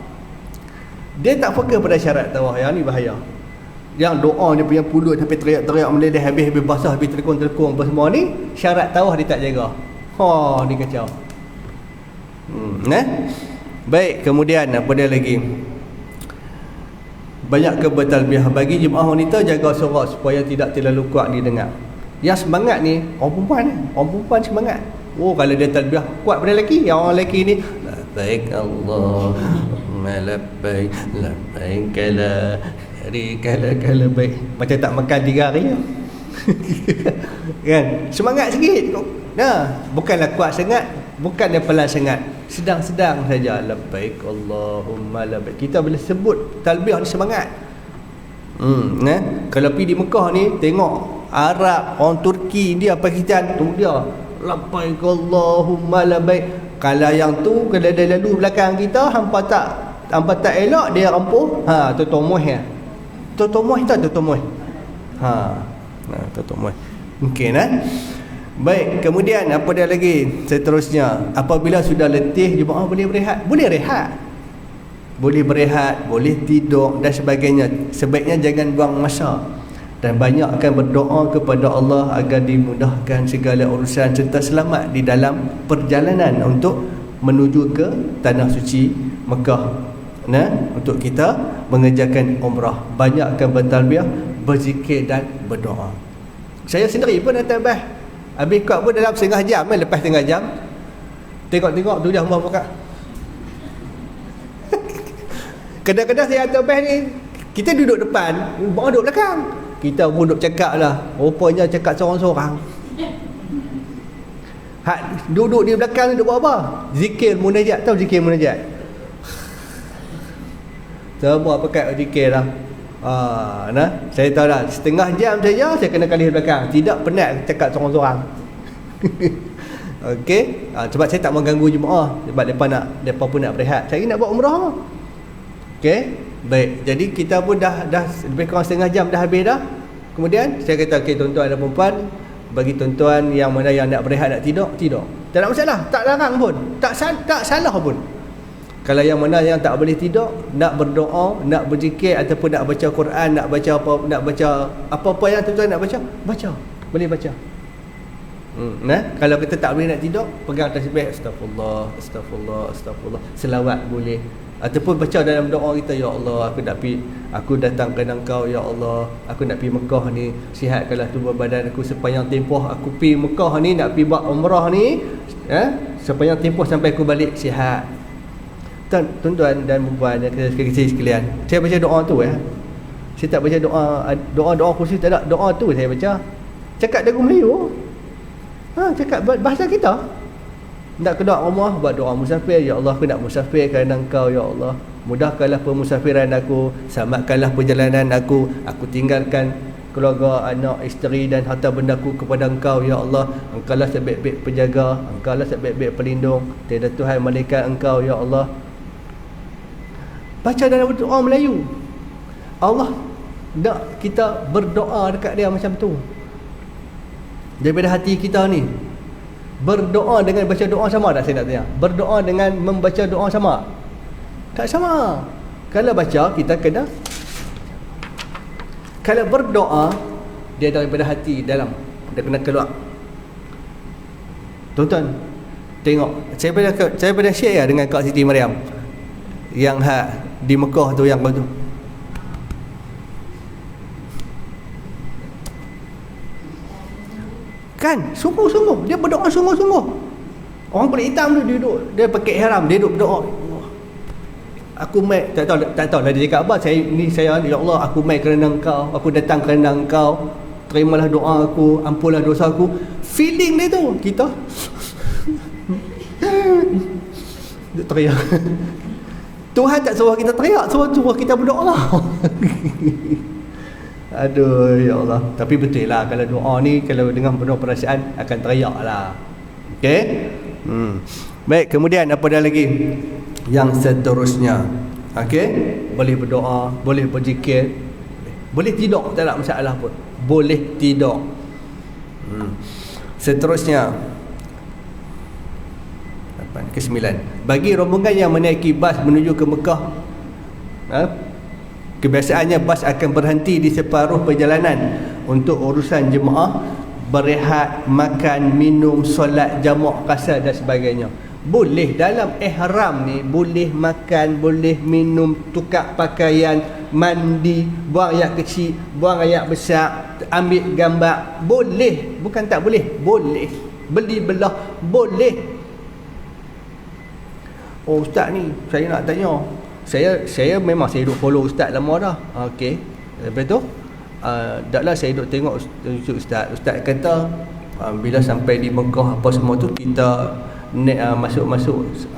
Dia tak fokus pada syarat tawaf. Yang ni bahaya. Yang doa dia punya pulut sampai teriak-teriak meleleh, habis basah, habis terkung-terkung apa semua ni, syarat tawaf dia tak jaga. Ni kacau. Baik, kemudian apa dia lagi? Banyak bertalbiyah. Bagi jemaah wanita, jaga suara supaya tidak terlalu kuat didengar. Yang semangat ni orang perempuan semangat. Kalau dia talbiyah kuat pada lelaki, yang orang lelaki ni labbaik Allahumma labbaik labbaik la syarika lak labbaik, macam tak makan 3 hari. Kan? Semangat sikit. Bukanlah kuat sangat, bukanlah pelan sangat, sedang-sedang saja. Labbaik Allahumma labbaik. Kita bila sebut talbiyah ni semangat. Kalau pergi di Mekah ni tengok Arab, orang Turki, India, Pakistan tu dia labbaik Allahumma labbaik. Kalau yang tu kalau dia lalu belakang kita hampa tak elok dia rampuh. Totomoh ya. Totomoh tak totomoh. Totomoh. Mungkin Baik, kemudian apa dia lagi? Seterusnya, apabila sudah letih jemaah boleh berehat. Boleh berehat, boleh tidur dan sebagainya. Sebaiknya jangan buang masa dan banyakkan berdoa kepada Allah agar dimudahkan segala urusan serta selamat di dalam perjalanan untuk menuju ke tanah suci Mekah. Untuk kita mengerjakan umrah, banyakkan bertalbiyah, berzikir dan berdoa. Saya sendiri pun dah talbiyah. Habis kau pun dalam setengah jam, lepas setengah jam tengok tu dah umrah Mekah. Kadang-kadang saya talbiyah ni kita duduk depan, orang duduk belakang. Kita pun duduk cakap lah. Rupanya cakap seorang-seorang. Duduk di belakang ni duduk buat apa? Zikir munajat. Tahu zikir munajat? Semua pakai zikir lah. Saya tahu dah. Setengah jam saja saya kena kali belakang. Tidak penat cakap seorang-seorang. Okey. Sebab saya tak mau ganggu jemaah. Sebab mereka pun nak berehat. Saya nak buat umrah. Okey. Baik, jadi kita pun dah lebih kurang setengah jam dah habis dah. Kemudian saya kata, okey tuan-tuan dan puan, bagi tuan-tuan yang mana yang nak berehat nak tidur. Tak ada masalah, tak larang pun, tak salah pun. Kalau yang mana yang tak boleh tidur, nak berdoa, nak berzikir ataupun nak baca Quran, nak baca apa-apa yang tuan-tuan nak baca, boleh baca. Kalau kita tak boleh nak tidur, pegang tasbih astagfirullah, selawat boleh. Ataupun baca dalam doa kita, ya Allah, aku datang ke Engkau, ya Allah, aku nak pergi Mekah ni, sihatkanlah tubuh badan aku sepanjang tempoh aku pergi Mekah ni, nak pergi buat umrah ni, sepanjang tempoh sampai aku balik sihat. Tuan-tuan dan puan-puan sekalian, saya baca doa tu Saya tak baca doa khusus, tak ada. Doa tu saya baca cakap dagu Melayu. Cakap bahasa kita. Nak ke doa rumah, buat doa musafir. Ya Allah, aku nak musafir kerana Engkau, ya Allah. Mudahkanlah pemusafiran aku, selamatkanlah perjalanan aku tinggalkan keluarga, anak, isteri dan harta bendaku kepada Engkau, ya Allah. Engkaulah sebaik-baik penjaga, Engkaulah sebaik-baik pelindung, tiada Tuhan malaikat Engkau, ya Allah. Baca dalam doa Melayu. Allah nak kita berdoa dekat dia macam tu daripada hati kita ni. Berdoa dengan baca doa sama tak, saya nak tanya? Berdoa dengan membaca doa sama? Tak sama. Kalau baca, kita kena, kalau berdoa, dia daripada hati dalam, dia kena keluar. Tuan-tuan tengok, saya pernah share dengan Kak Siti Mariam yang di Mekah tu, yang tu kan, sungguh-sungguh dia berdoa, sungguh-sungguh. Orang kulit hitam tu duduk, dia pakai ihram, dia duduk berdoa. Aku mai, tak tahu lah dia cakap apa. Saya ya Allah, aku mai kerana Engkau, aku datang kerana Engkau, terimalah doa aku, ampunlah dosa aku. Feeling dia tu, kita dia teriak. Tuhan tak suruh kita teriak, suruh kita berdoa. Aduh, ya Allah. Tapi betul lah, kalau doa ni, kalau dengan penuh perasaan, akan teriak lah. Okey? Baik, kemudian apa dah lagi? Yang seterusnya, okey, boleh berdoa, boleh berzikir, boleh tidur, tak ada masalah pun. Boleh tidur. Seterusnya, 8 ke 9. Bagi rombongan yang menaiki bas menuju ke Mekah, kebiasaannya bas akan berhenti di separuh perjalanan untuk urusan jemaah, berehat, makan, minum, solat jamak kasar dan sebagainya. Boleh dalam ihram ni, boleh makan, boleh minum, tukar pakaian, mandi, buang air kecil, buang air besar, ambil gambar, boleh. Bukan tak boleh, boleh. Beli belah, boleh. Oh ustaz ni, saya nak tanya, saya memang saya duk follow ustaz lama dah. Okey. Lepas tu taklah saya duk tengok ustaz kata bila sampai di Mekah apa semua tu, kita masuk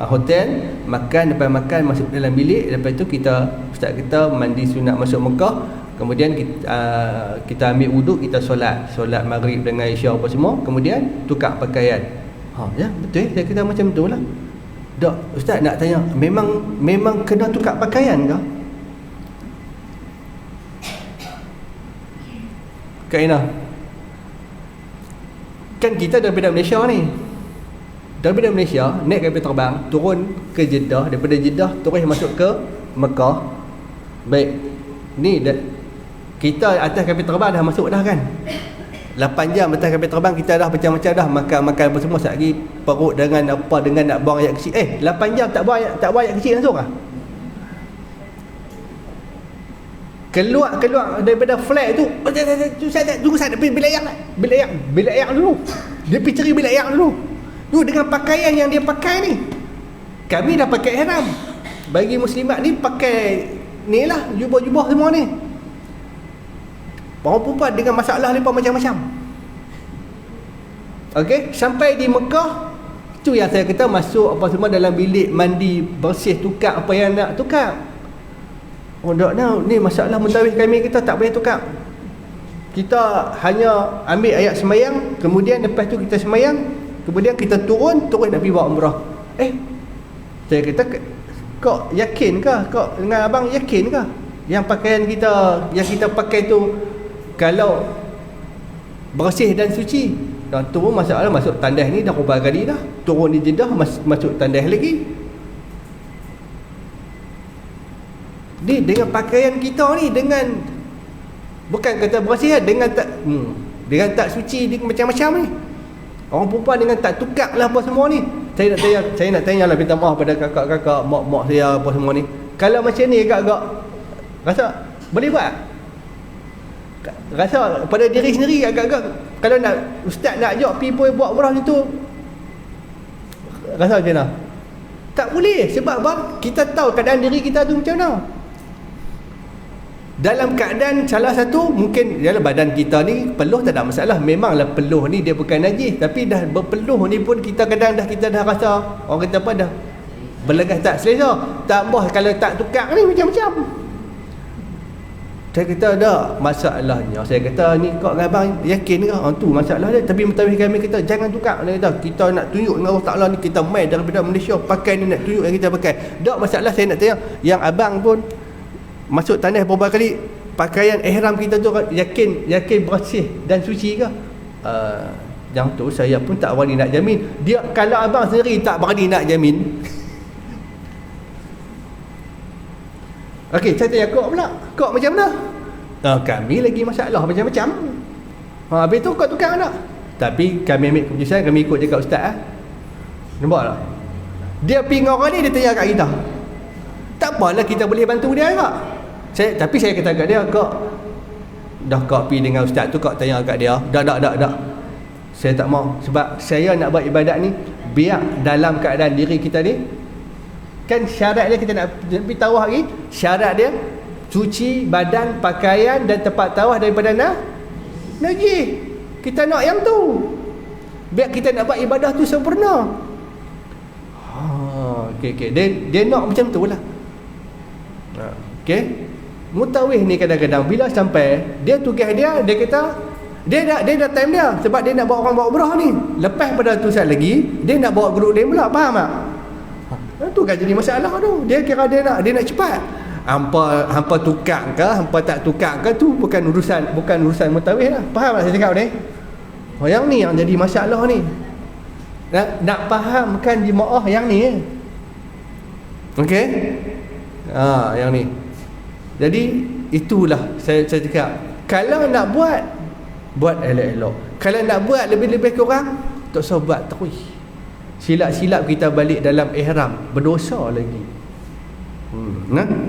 hotel, makan, lepas makan masuk dalam bilik, lepas tu ustaz kita mandi sunat masuk Mekah, kemudian kita ambil wuduk, kita solat maghrib dengan isyak apa semua, kemudian tukar pakaian. Ya betul, saya kata macam tu lah. Dok, ustaz nak tanya, memang kena tukar pakaian ke? Kak Ina, kan kita daripada Malaysia ni, daripada Malaysia naik kapal terbang, turun ke Jeddah, daripada Jeddah terus masuk ke Mekah. Baik, ni kita atas kapal terbang dah masuk dah kan, 8 jam atas kapal terbang, kita dah macam-macam dah, makan apa semua. Sekejap lagi perut dengan nak buang air kecil. 8 jam tak buang air kecil langsung lah. Keluar daripada flight tu, tunggu saya bila air dulu. Dia pergi cari bila air dulu. Tu dengan pakaian yang dia pakai ni. Kami dah pakai ihram. Bagi muslimat ni pakai ni lah, jubah-jubah semua ni. Orang perempuan dengan masalah lepas macam-macam. Okey, sampai di Mekah, tu yang saya kata masuk apa semua dalam bilik, mandi, bersih, tukar apa yang nak tukar. Oh tak tahu, ni masalah mentawih kami, kita tak boleh tukar. Kita hanya ambil ayat semayang, kemudian lepas tu kita semayang, kemudian kita turun nak pergi buat umrah. Saya kata, kau yakin ke? Kau dengan abang yakin ke? Yang pakaian kita, yang kita pakai tu, kalau bersih dan suci, dah turun masalah, masuk tandas ni dah berapa kali dah, turun di Jeddah masuk tandas lagi. Ni dengan pakaian kita ni, dengan bukan kata bersih, dengan tak suci, dengan macam-macam ni. Orang perempuan dengan tak tukar lah apa semua ni. Saya nak tanya lah, minta maaf pada kakak-kakak, mak saya apa semua ni. Kalau macam ni agak-agak rasa boleh buat? Rasa pada diri sendiri agak-agak, kalau nak ustaz nak ajak pergi buat umrah macam tu, rasa macam mana? Tak boleh, sebab apa? Kita tahu keadaan diri kita tu macam mana. Dalam keadaan salah satu, mungkin dalam badan kita ni peluh tak ada masalah. Memanglah peluh ni dia bukan najis, tapi dah berpeluh ni pun kita kadang kita dah rasa, orang kata apa, dah berlegas tak selesa. Tambah kalau tak tukar ni macam-macam. Saya kata tak masalahnya. Saya kata ni kau dengan abang yakin ke? Tu masalah dia. Tapi mentawih kami kata jangan tukar. Dia kata kita nak tunjuk dengan Allah Ta'ala ni, kita main daripada Malaysia pakai ni, nak tunjuk yang kita pakai. Tak masalah. Saya nak tanya, yang abang pun masuk tanah beberapa kali, pakaian ihram kita tu yakin bersih dan suci ke? Yang tu saya pun tak berani nak jamin. Dia kalau abang sendiri tak berani nak jamin. Okey, saya tanya kau pula. Kau macam mana? Kami lagi masalah macam-macam. Habis tu kau tukar tak? Tapi kami ambil keputusan, kami ikut cakap ustaz. Nampak tak? Dia pergi dengan orang ni, dia tanya kat kita. Tak apalah, kita boleh bantu dia tak? Tapi saya kata kat dia, kau dah kau pergi dengan ustaz tu, kau tanya kat dia. Tak. Saya tak mau. Sebab saya nak buat ibadat ni biar dalam keadaan diri kita ni, kan syarat dia, kita nak pergi tawaf lagi, syarat dia cuci badan, pakaian dan tempat tawaf daripada najis. Kita nak yang tu biar kita nak buat ibadah tu sempurna. Okey. Dia nak macam tu lah. Okey. Mutawih ni kadang-kadang bila sampai, dia tugas dia kata dia dah time dia, sebab dia nak bawa orang bawa umrah ni. Lepas pada tu saat lagi dia nak bawa guru dia pula, faham tak? Tu kan jadi masalah tu. Dia kira dia nak cepat. Hampa tukar ke, hampa tak tukar ke, tu bukan urusan mutawih lah. Faham tak saya cakap ni? Yang ni yang jadi masalah ni. Nak fahamkan jemaah yang ni. Okey? Yang ni. Jadi itulah saya cakap. Kalau nak buat elok-elok. Kalau nak buat lebih-lebih kurang, tak usah buat terus. Silap-silap kita balik dalam ihram, berdosa lagi.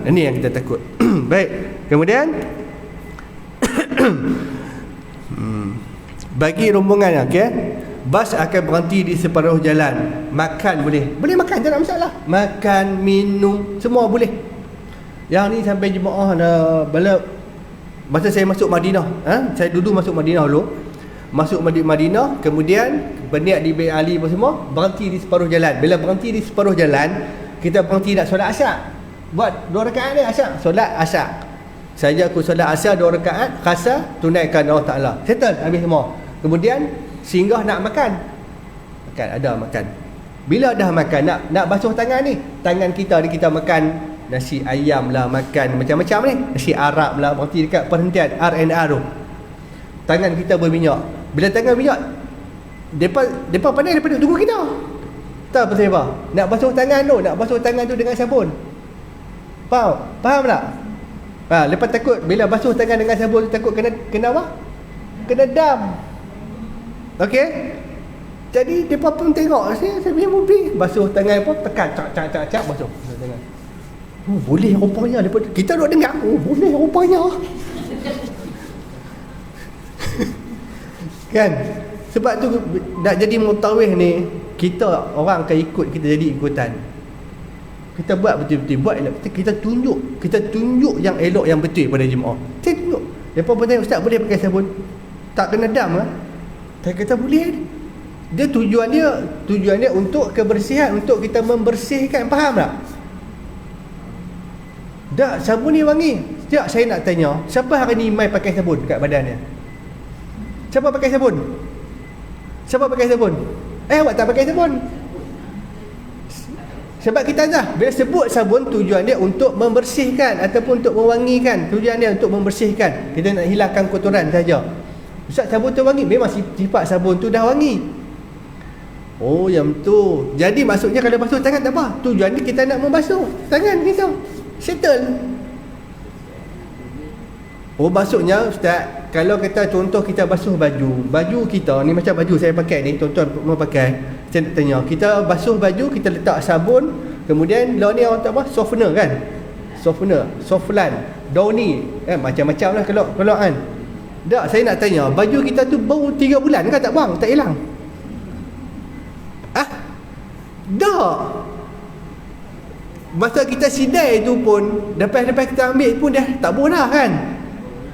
Ini yang kita takut. Baik. Kemudian bagi rombongan, okey, bas akan berhenti di separuh jalan. Makan boleh makan, tak ada masalah. Makan, minum, semua boleh. Yang ni sampai jemaah dah masa saya masuk Madinah, saya dulu masuk Madinah dulu. Masuk Madinah, kemudian berniat di Bait Ali apa semua, berhenti di separuh jalan. Bila berhenti di separuh jalan, kita berhenti nak solat asar. Buat 2 rakaat ni asar, solat asar. Saja aku solat asar 2 rakaat, khasa tunaikan Allah Taala. Settle habis semua. Kemudian singgah nak makan. Ada makan. Bila dah makan, nak basuh tangan ni. Tangan kita ni kita makan nasi ayam lah, makan macam-macam ni. Nasi Arab lah, berhenti dekat perhentian R&R tu. Tangan kita berminyak. Bila tangan minyak, depa pandai daripada tunggu kita. Tahu pasal apa? Nak basuh tangan tu dengan sabun. Faham tak? Lepas takut bila basuh tangan dengan sabun tu, takut kena apa? Kena dam. Okey? Jadi depa pun tengok, saya punya mobil basuh tangan pun tekan cak basuh tangan. Boleh rupanya. Kita duk dengar, boleh rupanya. Kan? Sebab tu nak jadi mutawih ni, kita orang akan ikut, kita jadi ikutan. Kita buat betul-betul, buat elok. Kita tunjuk yang elok, yang betul pada jemaah. Kita tunjuk. Depa pun tanya, ustaz boleh pakai sabun? Tak kena dam ke? Saya kata boleh. Dia tujuan dia untuk kebersihan, untuk kita membersihkan, faham tak? Tak, sabun ni wangi. Sekejap saya nak tanya, siapa hari ni mai pakai sabun kat badannya? Siapa pakai sabun? Awak tak pakai sabun. Sebab kita dah bila sebut sabun, tujuan dia untuk membersihkan ataupun untuk mewangikan. Tujuan dia untuk membersihkan. Kita nak hilangkan kotoran saja. Ustaz, sabun tu wangi. Memang sifat sabun tu dah wangi. Oh, yang tu. Jadi maksudnya kalau basuh tangan tak apa. Tujuan dia kita nak membasuh tangan kita. Settle. Oh, maksudnya ustaz, kalau kita contoh kita basuh baju kita ni, macam baju saya pakai ni, tuan-tuan mau pakai, saya nak tanya, kita basuh baju, kita letak sabun, kemudian lawan ni orang tak apa, softener kan, soflan, downy, macam-macam lah kalau kan. Tak, saya nak tanya, baju kita tu bau 3 bulan kan tak bang, tak hilang? Tak. masa kita sidai tu pun, lepas kita ambil pun dah tak boh dah kan.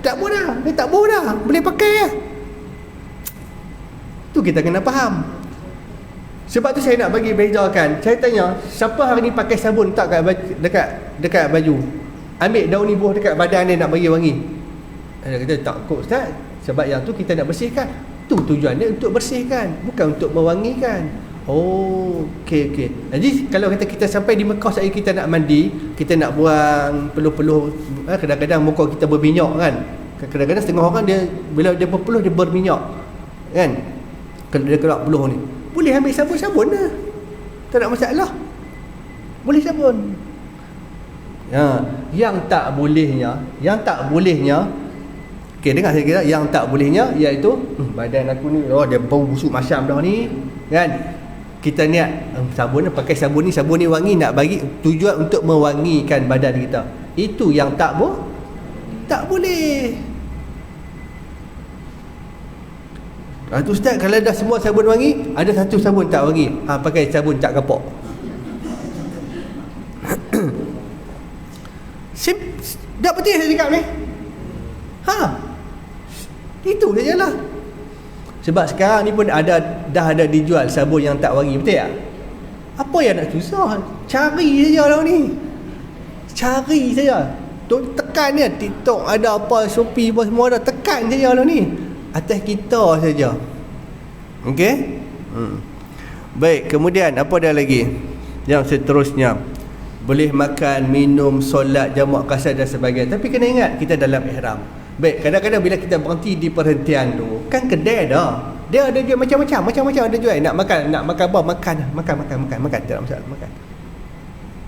Tak boh dah, dia tak boh dah, boleh pakai lah. Tu kita kena faham. Sebab tu saya nak bagi bezakan. Saya tanya, siapa hari ni pakai sabun tak dekat baju? Ambil daun ni buah dekat badan dia nak bagi wangi. Dia kata tak kot Ustaz, sebab yang tu kita nak bersihkan. Tu tujuan dia untuk bersihkan, bukan untuk mewangikan. Oh, okey. Jadi kalau kita sampai di Mekah saat kita nak mandi, kita nak buang peluh-peluh, kadang-kadang muka kita berminyak kan. Kadang-kadang setengah orang dia bila dia berpeluh dia berminyak. Kan? Kalau dia keluar peluh ni, boleh ambil sabun lah. Tak ada masalah. Boleh sabun. Yang tak bolehnya, okey, dengar saya kira, yang tak bolehnya iaitu badan aku ni dia bau busuk macam dah ni kan. Kita niat sabun, pakai sabun ni wangi, nak bagi tujuan untuk mewangikan badan kita. Itu yang tak boleh. Tu Ustaz, kalau dah semua sabun wangi, ada satu sabun tak wangi, pakai sabun tak kapok. Dah betul saya cakap ni. Itu sajalah. Sebab sekarang ni pun dah ada dijual sabun yang tak wangi, betul tak? Apa yang nak susah? Cari saja lah ni. Cari saja. Tekan dia, TikTok ada apa, Shopee apa semua ada, tekan saja lah ni. Atas kita saja. Okey? Baik, kemudian apa dah lagi? Yang seterusnya, boleh makan, minum, solat, jamak kasar dan sebagainya. Tapi kena ingat kita dalam ihram. Baik, kadang-kadang bila kita berhenti di perhentian tu, kan kedai dah. Dia ada jual macam-macam ada jual. Nak makan apa? Makan, tak ada masalah, makan.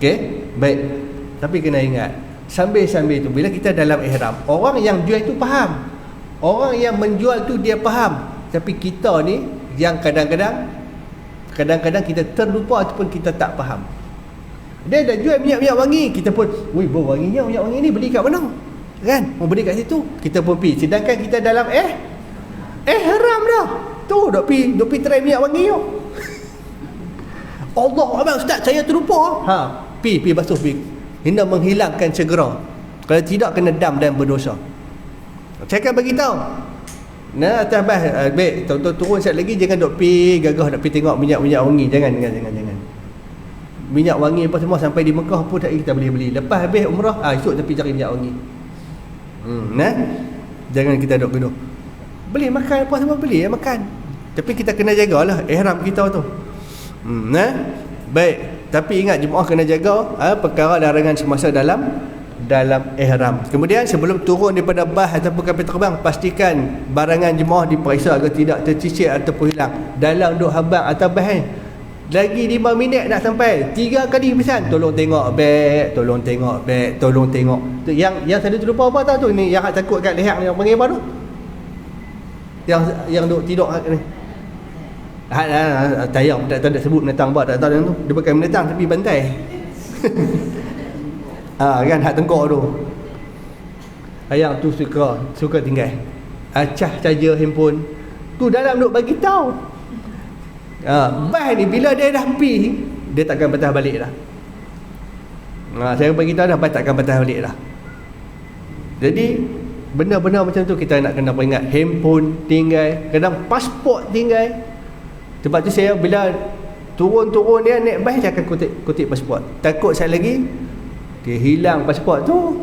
Okey? Baik. Tapi kena ingat, sambil-sambil tu bila kita dalam ihram, orang yang jual tu faham. Orang yang menjual tu dia faham. Tapi kita ni yang kadang-kadang kita terlupa ataupun kita tak faham. Dia dah jual minyak wangi, kita pun, woi, bau wanginya minyak wangi ni, beli kat mana? Kan? Mau beli kat situ, kita pun pergi. Sedangkan kita dalam haram dah. Tu dok pi try minyak wangi tu. Allah, abang Ustaz, saya terlupa. Pi basuh pi. Hendak menghilangkan segera. Kalau tidak kena dam dan berdosa. Saya akan bagi tahu. Nah, atas bas, baik, turun sekali lagi, jangan dok pi gagah nak pi tengok minyak wangi. Jangan. Minyak wangi apa semua sampai di Mekah pun tak kita boleh beli. Lepas habis umrah, esok tepi cari minyak wangi. Jangan kita dok gaduh. Beli makan apa semua beli makan. Tapi kita kena jagalah ihram kita tu. Baik, tapi ingat jemaah kena jaga perkara larangan semasa dalam ihram. Kemudian sebelum turun daripada bas ataupun kapal terbang, pastikan barangan jemaah diperiksa agar tidak tercicir ataupun hilang. Dalam duk habang atas bas lagi 5 minit nak sampai, 3 kali pesan, tolong tengok beg. Tu yang saya terlupa apa tahu tu, ni yang takut kat leher ni, yang panggil apa tu, yang duk tidur ni, tayang tak ada sebut menetang apa, tak tahu tu, dia bukan menetang tapi bantai. Kan hak tengkok tu, yang tu suka tinggal acah saja handphone tu dalam duk bagi tahu. Bas ni bila dia dah pi, dia takkan patah balik dah. Saya bagi tahu dah, bas takkan patah balik dah. Jadi benda-benda macam tu kita nak kena ingat. Handphone tinggal, kadang pasport tinggal. Sebab tu saya bila turun dia naik bas, dia akan kutip pasport. Takut sekali lagi dia hilang pasport tu,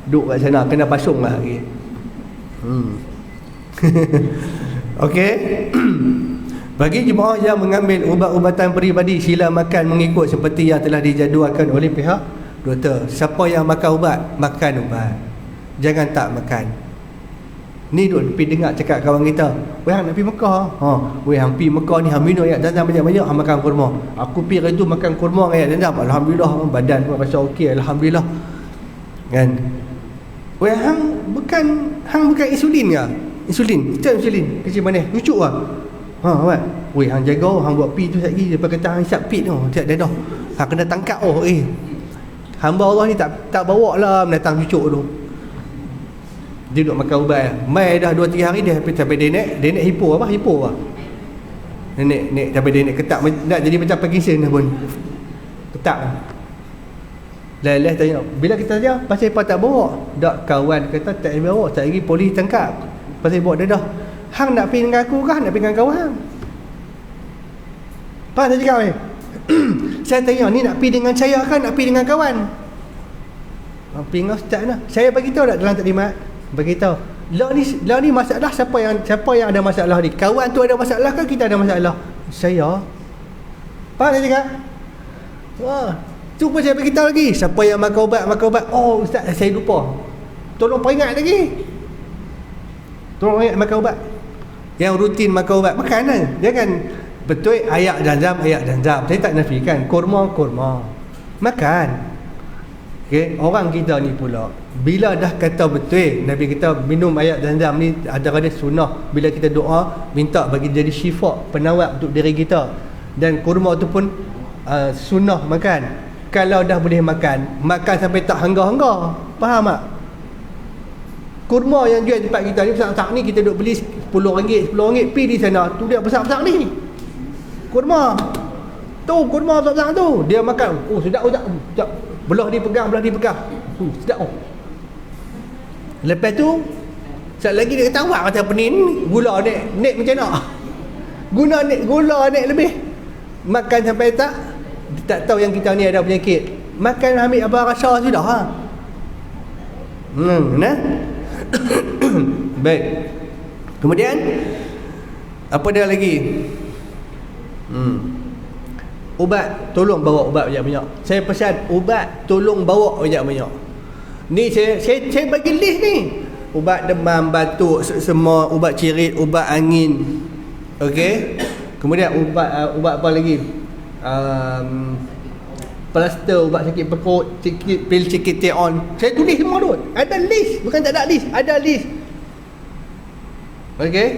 duduk kat sana kena pasung lah lagi. Okey. Bagi jemaah yang mengambil ubat-ubatan peribadi, sila makan mengikut seperti yang telah dijadualkan oleh pihak doktor. Siapa yang makan ubat, makan ubat. Jangan tak makan. Ni duk pergi dengar cakap kawan kita, weh hang nak pergi Mekah. Weh hang pergi Mekah ni hang minum ayat zam-zam banyak-banyak, hang makan kurma. Aku pergi hari tu makan kurma ayat zam-zam, alhamdulillah badan pun rasa okey, alhamdulillah. Kan? Weh hang bukan insulin ke? Insulin, kita insulin kecil mana? Cucuk ah. Awak. Weh hang jaga, hang buat pi tu sekali, depa kata hang hisap pit tu, tak dadah. Hang kena tangkap hamba Allah ni tak bawa lah mendatang cucuk tu. Dia duduk makan ubat. Mai dah 2-3 hari dia sampai dia naik hipo apa? Naik sampai dia naik ketak nak jadi macam Parkinson pun. Ketak. Lain-lain tanya, bila kita tanya, pasal apa tak bawa? Tak, kawan kata tak bawa, tak lagi polis tangkap. Pasal bawa dia dah. Hang nak pergi dengan aku kah? Nak pergi dengan kawan hang? Faham saya cakap ni? Saya tanya, ni nak pergi dengan saya kan? Nak pergi dengan kawan? Pergi dengan ustaz lah. Saya bagi tahu tak dalam taklimat? Bagi tahu. Lah ni masalah siapa yang ada masalah ni? Kawan tu ada masalah ke kita ada masalah? Saya. Faham saya cakap? Wah. Cuba saya beritahu lagi. Siapa yang makan ubat. Oh ustaz, saya lupa. Tolong peringat lagi. Tolong ingat makan ubat. Yang rutin makan ubat, makan kan. Jangan betul ayak Zamzam. Saya tak nafikan. Kurma. Makan. Okey, orang kita ni pula bila dah kata betul Nabi kita minum ayak Zamzam ni ada sunnah, bila kita doa minta bagi jadi syifa, penawar untuk diri kita. Dan kurma tu pun sunnah makan. Kalau dah boleh makan sampai tak hangga-hangga. Faham tak? Kurma yang jual tempat kita ni besar-besar ni, kita duk beli RM10 pi di sana. Tu dia besar-besar ni. Kurma. Tu kurma besar-besar tu. Dia makan. Oh sedap. Belah dipegang. Sedap. Lepas tu sekali lagi dia kata awak kata penin gula naik macam mana? Gula naik lebih. Makan sampai tak tahu yang kita ni ada penyakit. Makan ambil apa rasa sudah ha. Nah. Baik. Kemudian apa dia lagi? Ubat, tolong bawa ubat banyak-banyak. Saya pesan ubat tolong bawa banyak-banyak. Ni saya bagi list ni. Ubat demam, batuk, semua, ubat cirit, ubat angin. Okey. Kemudian ubat apa lagi? Plaster, ubat sakit perut, pil sikit teon. Saya tulis semua tu. Ada list, bukan tak ada list, ada list. Okey.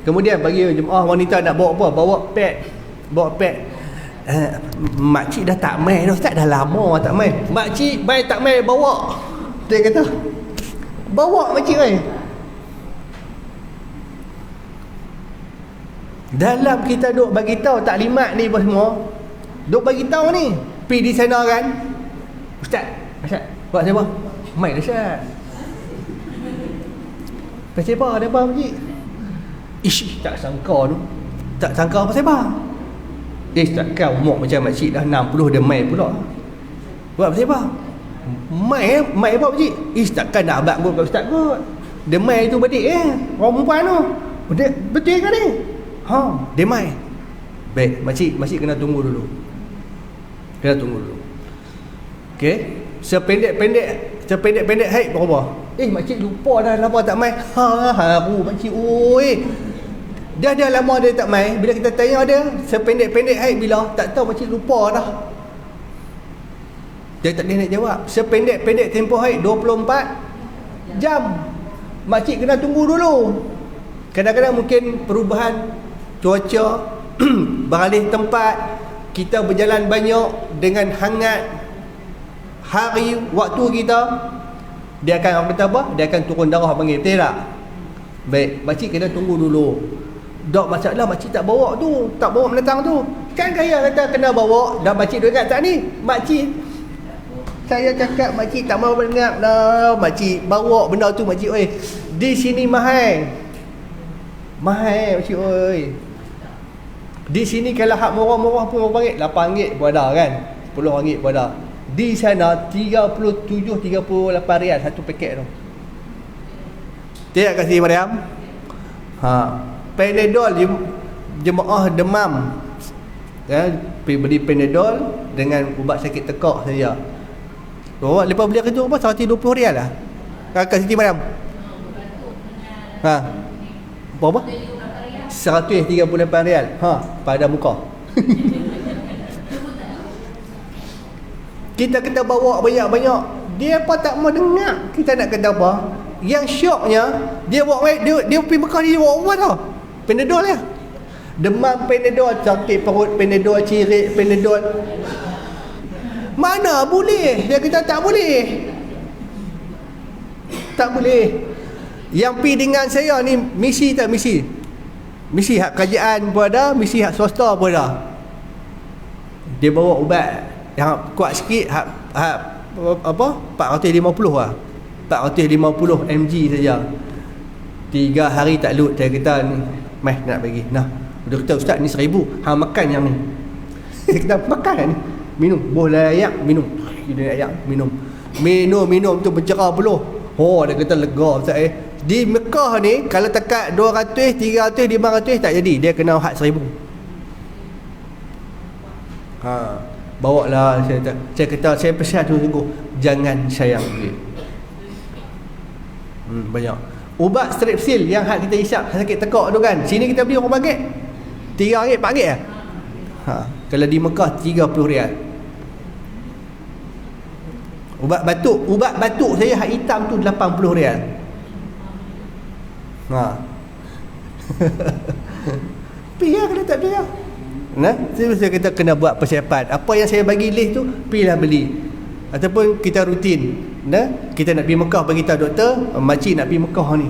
Kemudian bagi jemaah wanita nak bawa apa? Bawa pad. Makcik dah tak main dah ustaz, dah lama tak main. Makcik baik tak main bawa. Dia kata bawa makcik main. Dalam kita duk bagi tahu taklimat ni apa semua, duk bagi tahu ni, pi di sana kan. Ustaz, buat siapa? Main dah ustaz. Pasal apa? Ada apa makcik? Ish, tak sangka tu. Tak sangka pasal apa? Takkan umur macam makcik dah 60 dia main pula. Buat pasal apa? Main apa makcik? Takkan nak abang kot kat ustaz kot. Dia main tu badik orang perempuan tu. Betul ke ni? Dia main. Baik, makcik kena tunggu dulu. Okey. Sependek-pendek haid berapa? Makcik lupa dah lama tak main. Haru makcik oi. Dia dah lama dia tak main. Bila kita tanya dia sependek-pendek haid bila, tak tahu makcik lupa dah. Dia tak boleh nak jawab. Sependek-pendek tempoh haid 24 jam. Makcik kena tunggu dulu. Kadang-kadang mungkin perubahan cuaca, beralih tempat, kita berjalan banyak dengan hangat hari waktu kita, dia akan apa? Dia akan turun darah panggil. Betul tak? Baik, makcik kena tunggu dulu. Dok masalah makcik tak bawa tu, tak bawa menentang tu. Kan saya kata kena bawa, dah makcik duk ingat tak ni? Makcik, saya cakap makcik tak mau dengar dah. Makcik bawa benda tu makcik oi. Di sini mahal. Makcik oi. Di sini kalau hak murah-murah pun berapa ringgit? RM8 pun ada kan? RM10 pun ada. Di sana 37-38 rial satu paket tu. Tidak kasih Mariam? Panadol jemaah demam. Pergi beli Panadol dengan ubat sakit tekak saja. Lepas beli kerja apa? RM120 lah. Kakak Siti Mariam. Berapa? RM138. Pada muka. Kita kena bawa banyak-banyak. Dia apa tak mau dengar. Kita nak kata apa? Yang syoknya dia bawa dia pergi Mekah dia bawa ubat tau. Panadol ya. Demam Panadol, sakit perut Panadol, cirit Panadol. Mana boleh? Dia kata tak boleh. Tak boleh. Yang pi dengan saya ni misi tak misi? Misi hak kerajaan pun ada, misi hak swasta pun ada. Dia bawa ubat yang kuat sikit, hak apa 450 lah, 450 mg saja. 3 hari tak lut. Saya kata ni mai nak bagi. Nah, dia kata ustaz ni 1000. Hang makan yang ni. Saya kata makan ni. Minum. Bola ayak minum. Dia ayak minum. Minum tu bercerah peluh. Oh, dia kata lega ustaz Di Mekah ni kalau takat 200, 300, 500 tak jadi. Dia kena had 1000. Bawa lah. Saya kata saya pesan tu sungguh, jangan sayang duit. Banyak ubat strepsil yang hak kita isap sakit tekak tu kan, sini kita beli orang baget RM3, RM4 lah. Kalau di Mekah RM30. Ubat batuk saya hak hitam tu RM80. Pergi lah kalau tak pergi lah. Saya kata kena buat persiapan. Apa yang saya bagi list tu, pergilah beli. Ataupun kita rutin, kita nak pergi Mekah, bagi tahu doktor, makcik nak pergi Mekah ni,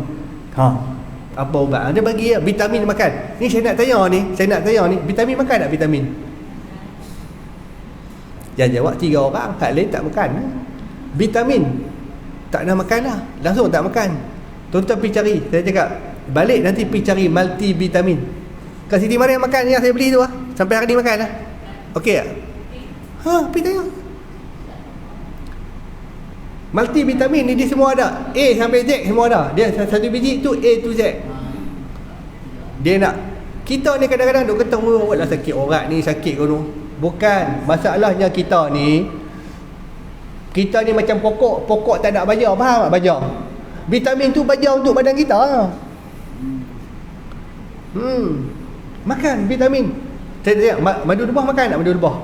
apa ubat dia bagi ya, vitamin makan. Ni saya nak tanya ni, vitamin makan tak vitamin? Yang jawab 3 orang, hak lain tak makan. Vitamin tak nak makan lah, langsung tak makan. Tuan-tuan pergi cari, saya cakap balik nanti pergi cari multivitamin. Kat Siti Mariam makan yang saya beli tu lah, sampai hari ni makan lah. Okey tak? Pergi tengok. Multivitamin ni dia semua ada, A sampai Z semua ada. Dia satu biji tu A to Z. Dia nak, kita ni kadang-kadang duk kata lah sakit orang ni, sakit kono. Bukan, masalahnya kita ni macam pokok tak nak baja. Faham tak baja? Vitamin tu baja untuk badan kita. Makan vitamin. Saya tanya, madu lebah makan tak madu lebah?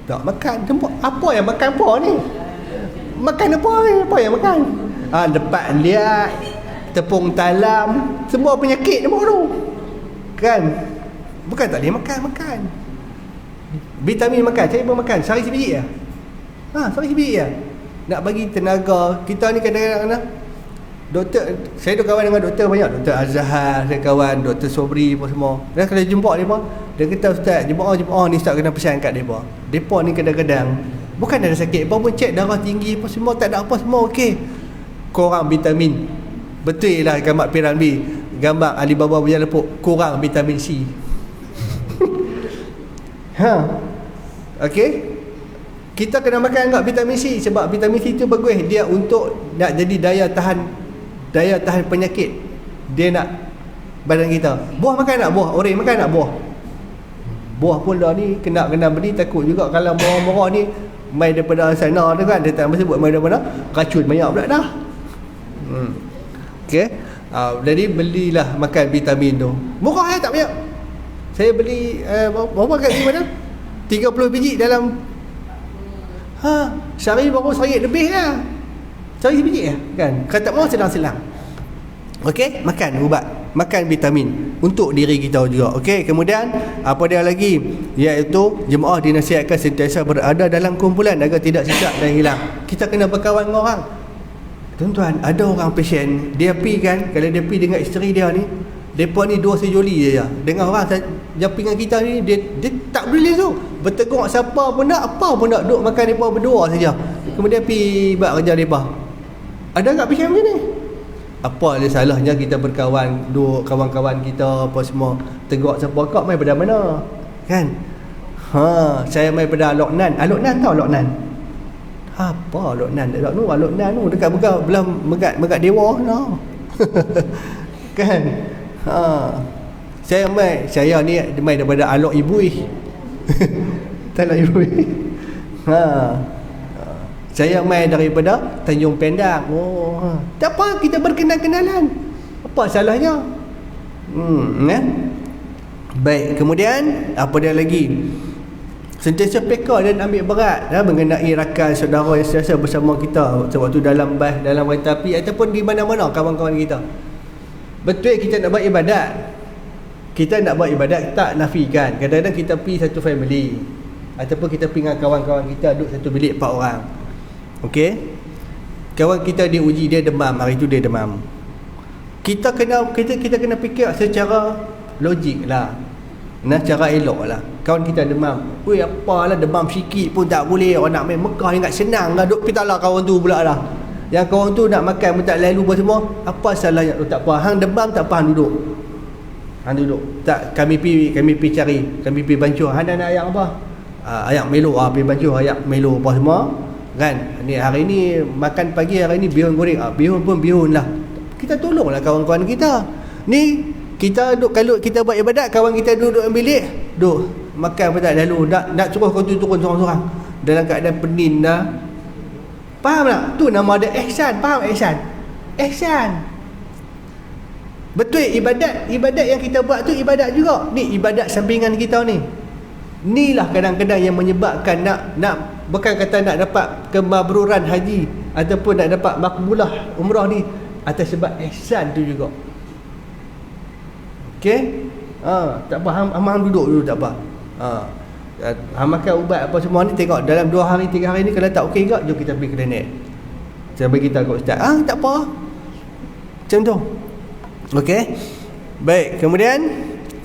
Tak makan. Apa yang makan apa ni? Makan apa ni? Apa yang makan? Lepat liat, tepung talam, semua penyakit dia tu. Kan? Bukan tak boleh makan. Vitamin makan, saya pun makan. Sehari sebiji lah. Sehari sebiji lah. Nak bagi tenaga. Kita ni kadang-kadang doktor, saya tu kawan dengan doktor banyak. Doktor Azhar, saya kawan Doktor Sobri pun semua. Dan kalau jumpa mereka, dia kata ustaz, jemaah ni ustaz kena pesan kat mereka. Mereka ni kadang-kadang bukan ada sakit apa pun, cek darah tinggi apa semua, tak ada apa semua okey. Kurang vitamin. Betul lah gambar piramid, gambar Alibaba punya lepuk, kurang vitamin C. Okey. Kita kena makan enggak vitamin C, sebab vitamin C tu bagus, dia untuk nak jadi daya tahan penyakit. Dia nak badan kita. Buah makan tak buah? Orang makan tak buah? Buah pun dah ni kena beli, takut juga kalau murah-murah ni mai daripada sana tu kan, dia tak mesti buat mai daripada racun banyak pula dah. Okey. Jadi belilah makan vitamin tu. Murah tak banyak. Saya beli berapa kat sini mana? 30 biji dalam sehari baru RM1 lebih lah. Sehari biji lah kan. Kalau tak mau selang-selang. Okey, makan ubat, makan vitamin untuk diri kita juga. Okey, kemudian apa dia lagi? Iaitu jemaah dinasihatkan sentiasa berada dalam kumpulan agar tidak sesak dan hilang. Kita kena berkawan dengan orang. Tuan-tuan, ada orang pasien, dia pergi kan, kalau dia pergi dengan isteri dia ni, depa ni dua sejoli je. Dengan orang yang pergi dengan kita ni, dia tak boleh tu. Bertegur siapa pun nak, apa pun nak, duduk makan depa berdua saja. Kemudian pergi buat kerja depa. Ada tak pasien macam ni? Apa ada salahnya kita berkawan, duk kawan-kawan kita apa semua, tegur siapa kau mai pada mana? Kan? Saya mai pada Loknan. Loknan tahu Loknan? Apa Loknan? Loknan tu dekat belah megat dewa no. Kan? Saya ni mai daripada Alok Ibui. Alok Ibui. Saya mai daripada Tanjung Pendang. Tak apa, kita berkenalan. Apa salahnya? Baik, kemudian apa dia lagi? Sentiasa peka dan ambil berat mengenai rakan saudara yang sentiasa bersama kita waktu dalam bas, dalam kereta api ataupun di mana-mana kawan-kawan kita. Betul kita nak buat ibadat. Kita nak buat ibadat, tak nafikan. Kadang-kadang kita pergi satu family ataupun kita pergi dengan kawan-kawan kita duduk satu bilik 4 orang. Okey. Kawan kita dia uji, dia demam, hari tu dia demam. Kita kena fikir secara logik lah. Cara elok lah. kawan kita demam. Weh, apalah demam sikit pun tak boleh. Orang nak main Mekah ingat senang lah. Duk pitalah kawan tu pula lah. Yang kawan tu nak makan pun tak lalu apa semua. Apa salahnya? Tak apa. Hang demam tak apa, hang duduk. Hang duduk. Tak, kami pi cari. Kami pi bancuh. Hang nak ayak apa? Ayak Melo. Pi bancuh ayak Melo apa semua. Kan? Ni hari ni makan pagi, hari ni bihun goreng. Bihun pun bihun lah. Kita tolonglah kawan-kawan kita. Ni kita duduk, kalau kita buat ibadat, kawan kita duduk dalam bilik, duduk makan apa tak lalu, nak suruh kau tu turun seorang-seorang dalam keadaan penin dah. Faham tak? Tu nama ada ihsan. Faham ihsan? Ihsan. Betul, ibadat yang kita buat tu ibadat juga. Ni ibadat sampingan kita ni. Inilah kadang-kadang yang menyebabkan nak bukan kata nak dapat kemabruran haji ataupun nak dapat makbulah umrah ni, atas sebab ihsan tu juga. Okey? Tak apa, hang duduk dulu tak apa. Hang makan ubat apa semua ni, tengok dalam 2 hari 3 hari ni kalau tak okey juga, jom kita pergi klinik. Saya bagi tahu kat ustaz. Tak apa. Macam tu. Okey? Baik, kemudian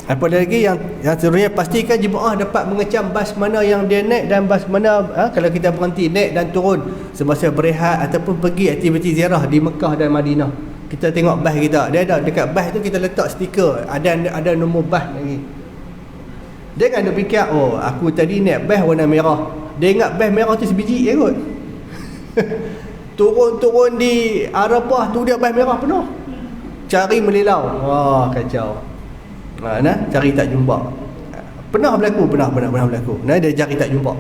apa lagi yang seterusnya, pastikan jemaah dapat mengecam bas mana yang dia naik dan bas mana kalau kita berhenti naik dan turun semasa berehat ataupun pergi aktiviti ziarah di Mekah dan Madinah. Kita tengok bas kita, dia ada dekat bas tu kita letak stiker, ada nombor bas lagi. Jangan dia fikir, oh aku tadi naik bas warna merah. Dia ingat bas merah tu sebiji je kot. Turun di Arafah tu dia bas merah penuh. Cari melilau. Wah, kacau. Cari tak jumpa. Pernah berlaku. Nah, dia cari tak jumpa.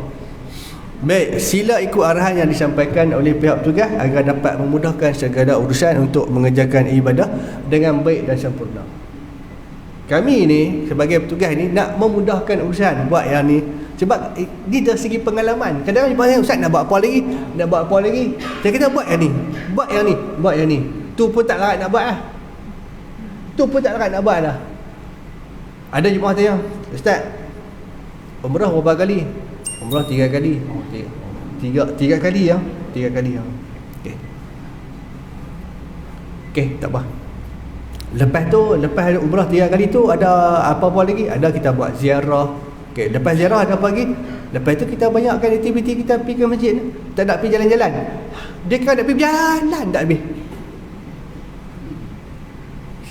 Baik, sila ikut arahan yang disampaikan oleh pihak petugas agar dapat memudahkan segala urusan untuk mengerjakan ibadah dengan baik dan sempurna. Kami ni sebagai petugas ni nak memudahkan urusan buat yang ni, sebab ni dari segi pengalaman. Kadang-kadang ustaz nak buat apa lagi. Kita buat yang ni. Tu pun tak larat nak buat lah. Ada jemaah tanya, ustaz, umrah berapa kali? Umrah 3 kali. Tiga kali ya. Okey, tak apa. Lepas umrah 3 kali tu ada apa-apa lagi? Ada kita buat ziarah. Okey, lepas ziarah ada apa lagi? Lepas tu kita banyakkan aktiviti, kita pergi ke masjid. Tak nak pergi jalan-jalan. Dia kan nak pergi jalan tak habis.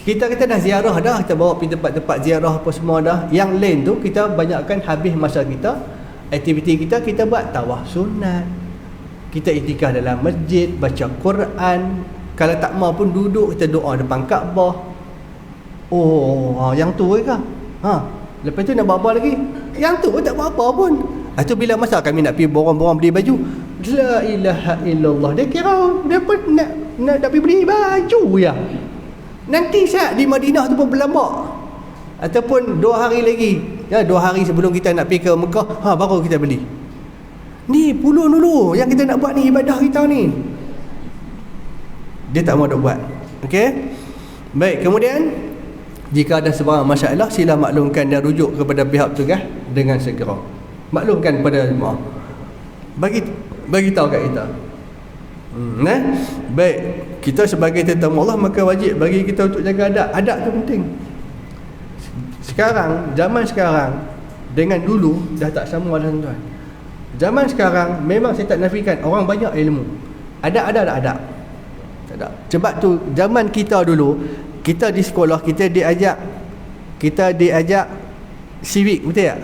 Kita dah ziarah dah, kita bawa pergi tempat-tempat ziarah apa semua dah. Yang lain tu kita banyakkan habis masa kita, aktiviti kita buat tawaf sunat. Kita iktikaf dalam masjid, baca Quran. Kalau tak mau pun duduk, kita doa depan Kaabah. Yang tu ke? Lepas tu nak buat apa lagi? Yang tu pun tak buat apa pun. Itu bila masa kami nak pergi borong-borong beli baju, la ilaha illallah. Dia kira dia pun nak pergi beli baju ya. Nanti saat di Madinah tu pun berlambak. Ataupun 2 hari lagi, 2 hari sebelum kita nak pergi ke Mekah, baru kita beli. Ni puluh dulu yang kita nak buat ni, ibadah kita ni. Dia tak mau nak buat. Okey? Baik, kemudian jika ada sebarang masalah, sila maklumkan dan rujuk kepada pihak petugas dengan segera. Maklumkan kepada jemaah. Bagi tahu kat kita. Baik, kita sebagai tetamu Allah, maka wajib bagi kita untuk jaga adab. Adab tu penting. Zaman sekarang dengan dulu dah tak sama dah tuan. Zaman sekarang memang saya tak nafikan orang banyak ilmu. Ada adab. Tak ada. Sebab tu zaman kita dulu, kita di sekolah kita diajak civic, betul tak?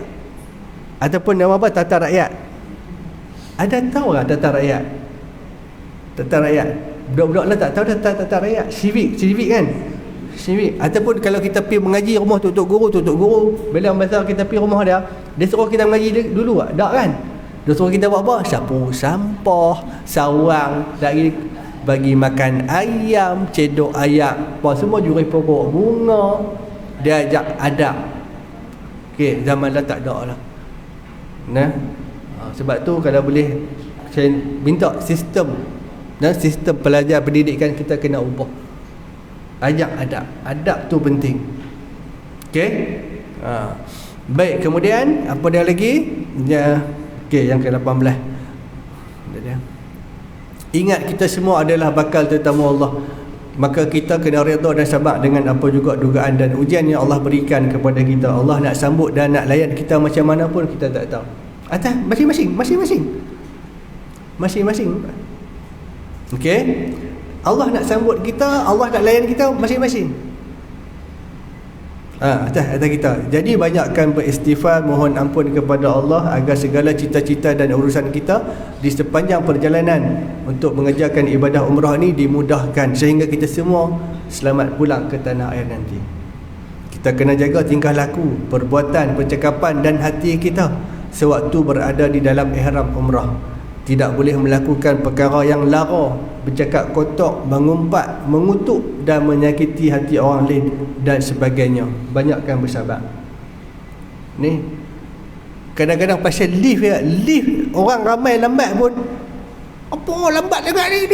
Ataupun nama apa, tata rakyat. Ada tahu lah tata rakyat? Budak-budak lah tak tahu tata rakyat. Civic kan? Civic. Ataupun kalau kita pergi mengaji rumah tutup guru. Bila masa kita pergi rumah dia suruh kita mengaji dulu tak kan? Dia suruh kita buat apa? Sapu sampah, sawang, bagi makan ayam, cedok ayam, apa semua, juri pokok bunga. Dia ajak adab. Okey, zaman dah tak ada lah. Sebab tu kalau boleh saya minta sistem pelajar pendidikan kita kena ubah. Ajak adab. Adab tu penting. Okey? Baik, kemudian apa dia lagi? Okey, yang ke-18. Ingat kita semua adalah bakal tetamu Allah. Maka kita kena redha dan sabar dengan apa juga dugaan dan ujian yang Allah berikan kepada kita. Allah nak sambut dan nak layan kita macam mana pun kita tak tahu. Atas masing-masing. Okey. Allah nak sambut kita, Allah nak layan kita masing-masing. Atas kita. Jadi banyakkan beristighfar, mohon ampun kepada Allah agar segala cita-cita dan urusan kita di sepanjang perjalanan untuk mengerjakan ibadah umrah ni dimudahkan sehingga kita semua selamat pulang ke tanah air nanti. Kita kena jaga tingkah laku, perbuatan, percakapan dan hati kita sewaktu berada di dalam ihram umrah. Tidak boleh melakukan perkara yang lara, bercakap kotor, mengumpat, mengutuk dan menyakiti hati orang lain dan sebagainya. Banyakkan bersabar. Ni kadang-kadang pasal lift ya, lift orang ramai lambat pun. Apa orang lambat dekat ni,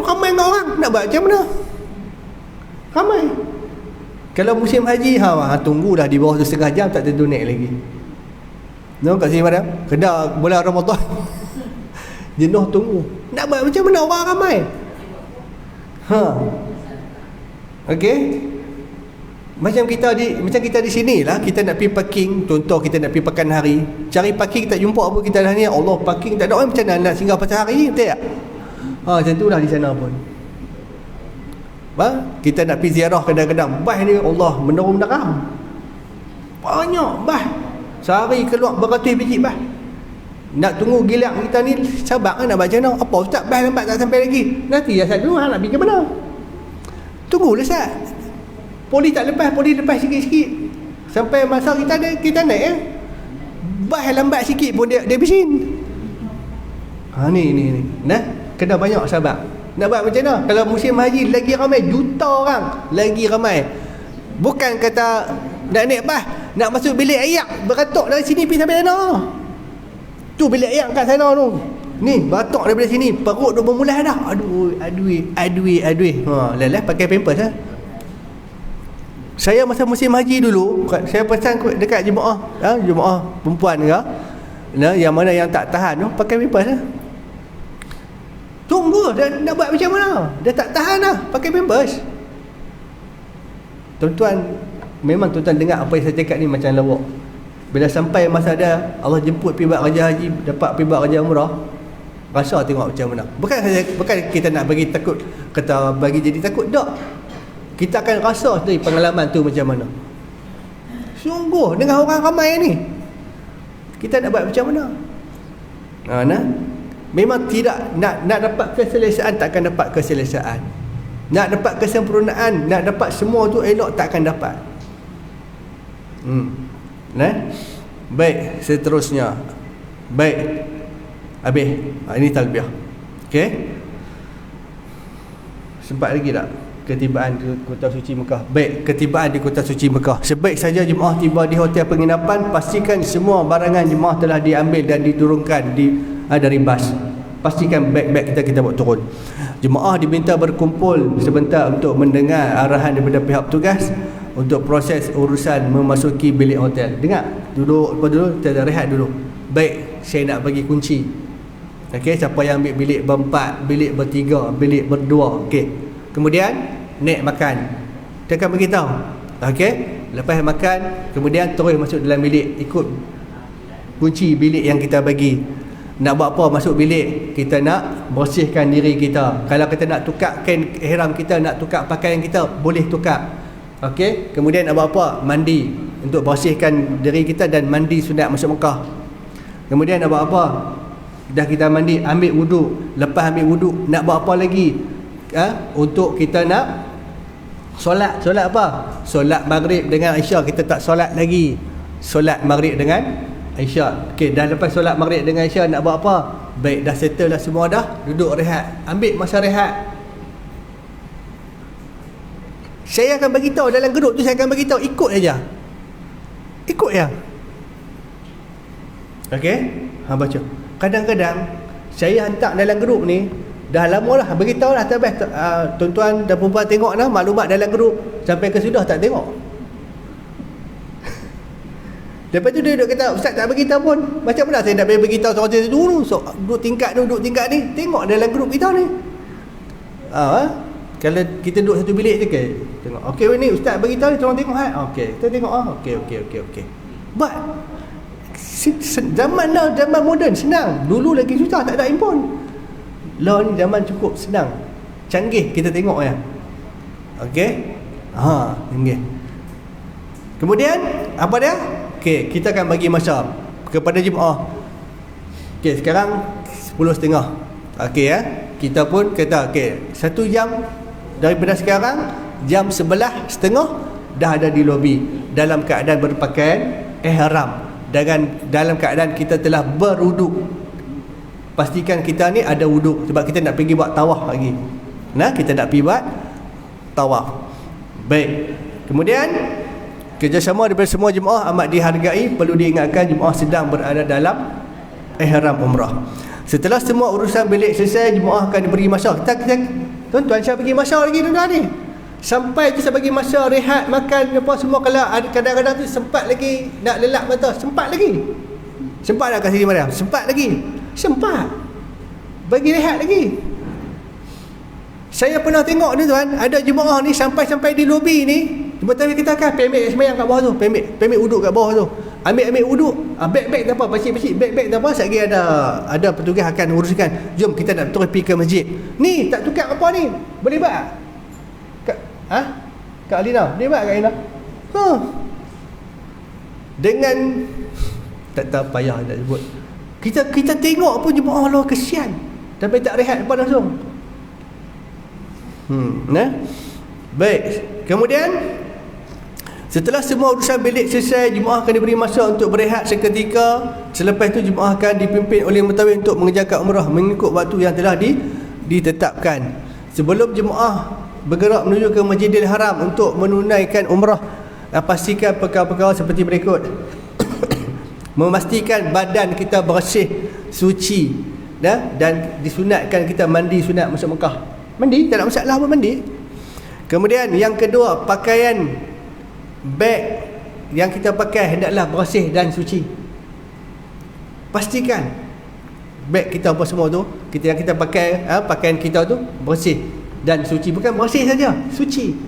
ramai dengan orang. Nak buat macam mana? Ramai. Kalau musim haji, tunggulah di bawah tu setengah jam tak tentu naik lagi. Nampak kat sini madam? Kena bulan Ramadan. Jenuh tunggu. Nak buat macam mana orang ramai? Okey. Macam kita di sinilah, kita nak pergi parking, contoh kita nak pergi pakan hari, cari parking tak jumpa apa, kita dah ni Allah parking tak ada, macam mana nak singgah pasal hari, betul tak? Macam itulah di sana pun. Kita nak pergi ziarah kadang-kadang bas ni Allah menerum daram. Banyak bas. Sehari keluar beratus biji bas. Nak tunggu giliran kita ni sabar kan nak baca nak. Apa ustaz bas lambat tak sampai lagi. Nanti ya Ustaz dulu nak pergi ke mana? Tunggulah Ustaz. Poli lepas sikit-sikit. Sampai masa kita naik bas lambat sikit pun dia bisin. Ni. Nah, kena banyak sabar. Nak buat macam mana? Kalau musim haji lagi ramai, juta orang lagi ramai. Bukan kata nak naik bas, nak masuk bilik ayak, beratok dari sini pergi sampai sana. Tu bilik ayak kat sana tu. Ni batok daripada sini, perut tu bermulas dah. Aduh. Lelah pakai pampers lah. Saya masa musim haji dulu, saya pesan dekat jemaah, jemaah perempuan ke, yang mana yang tak tahan tu, pakai pampers lah. Tunggu, dah nak buat macam mana? Dah tak tahan lah, pakai pampers. Tuan-tuan, memang tuan-tuan dengar apa yang saya cakap ni macam lawak. Bila sampai masa dia Allah jemput pergi buat kerja haji, dapat pergi buat kerja umrah, rasa tengok macam mana. Bukan kita nak bagi takut, kata bagi jadi takut, tak. Kita akan rasa dari pengalaman tu macam mana. Sungguh dengan orang ramai ni, kita nak buat macam mana? Memang tidak nak dapat keselesaan, takkan dapat keselesaan. Nak dapat kesempurnaan, nak dapat semua tu elok, takkan dapat. Baik, seterusnya. Baik. Habis. Ini talbiah. Okey. Sempat lagi tak? Ketibaan di Kota Suci Mekah. Baik, ketibaan di Kota Suci Mekah. Sebaik saja jemaah tiba di hotel penginapan, pastikan semua barangan jemaah telah diambil dan diturunkan dari bas. Pastikan beg-beg kita buat turun. Jemaah diminta berkumpul sebentar untuk mendengar arahan daripada pihak petugas untuk proses urusan memasuki bilik hotel. Dengar, duduk kita rehat dulu. Baik, saya nak bagi kunci. Okey, siapa yang ambil bilik berempat, bilik bertiga, bilik berdua. Okey. Kemudian naik makan. Dia akan beritahu. Okey, lepas makan, kemudian terus masuk dalam bilik, ikut kunci bilik yang kita bagi. Nak buat apa masuk bilik? Kita nak bersihkan diri kita. Kalau kita nak tukar kain ihram kita, nak tukar pakaian kita, boleh tukar. Okey, kemudian nak buat apa? Mandi untuk bersihkan diri kita dan mandi sunat masuk Mekah. Kemudian nak buat apa? Dah kita mandi, ambil wuduk. Lepas ambil wuduk, nak buat apa lagi? Untuk kita nak solat apa? Solat maghrib dengan Isyak. Kita tak solat lagi. Solat maghrib dengan Isyak. Okey, dah lepas solat maghrib dengan Isyak, nak buat apa? Baik, dah settle dah semua dah, duduk rehat. Ambil masa rehat. Saya akan bagi tahu dalam grup tu, saya akan bagi tahu, ikut saja. Ikut ya. Okey? Baca. Kadang-kadang saya hantar dalam grup ni, dah lama lah bagi tahu lah, tabah tuan-tuan dan perempuan tengok dah maklumat dalam grup, sampai ke sudah tak tengok. Lepas tu dia duduk kata, ustaz tak bagi tahu pun. Macam mana saya nak bagi tahu seorang tu dulu, duduk tingkat ni, tengok dalam grup kita ni. Kalau kita duduk satu bilik je ke, tengok, okey ni ustaz bagi tahu, tolong tengok okey, kita tengok okey. But zaman now, zaman moden senang. Dulu lagi susah, tak ada handphone. Lah ni zaman cukup senang, canggih, kita tengok ya. Okey. Canggih. Kemudian apa dia? Okey, kita akan bagi masa kepada jemaah. Okey, sekarang 10.30. Okey ya. Kita pun kata okey, 1 jam daripada sekarang, jam 11.30 dah ada di lobi dalam keadaan berpakaian ihram, dalam keadaan kita telah berwuduk. Pastikan kita ni ada wuduk, sebab kita nak pergi buat tawaf lagi. Kita nak pergi buat tawaf. Baik. Kemudian kerjasama daripada semua jemaah amat dihargai. Perlu diingatkan jemaah sedang berada dalam ihram umrah. Setelah semua urusan bilik selesai, jemaah akan diberi masa. Tuan-tuan, saya bagi masa lagi tuan-tuan ni. Sampai tu saya bagi masa rehat, makan apa semua. Kalau ada kadang-kadang tu sempat lagi nak lelap mata, sempat lagi. Sempat nak kat sini Mariam? Sempat lagi. Sempat. Bagi rehat lagi. Saya pernah tengok ni tuan, ada jemaah ni sampai di lobi ni, tiba-tiba kita akan pemik semayang kat bawah tu, pemik uduk kat bawah tu. Ambil uduk, beg tak apa, pacik-pacik beg tak apa, sekali ada petugas akan uruskan. Jom kita nak terus pergi ke masjid. Ni tak tukar apa ni? Boleh buat? Kak Alina, boleh buat Kak Alina? Dengan tak payah nak sebut. Kita tengok pun jemaah Allah kesian. Tapi tak rehat depan langsung. Baik. Kemudian setelah semua urusan bilik selesai, jemaah akan diberi masa untuk berehat seketika. Selepas itu jemaah akan dipimpin oleh mutawif untuk mengerjakan umrah mengikut waktu yang telah ditetapkan. Sebelum jemaah bergerak menuju ke Masjidil Haram untuk menunaikan umrah, pastikan perkara-perkara seperti berikut. Memastikan badan kita bersih, suci, dan disunatkan kita mandi sunat masuk Mekah. Mandi, tak ada masalah pun mandi. Kemudian yang kedua, pakaian beg yang kita pakai hendaklah bersih dan suci. Pastikan beg kita apa semua tu, yang kita pakai, pakaian kita tu bersih dan suci. Bukan bersih saja, suci.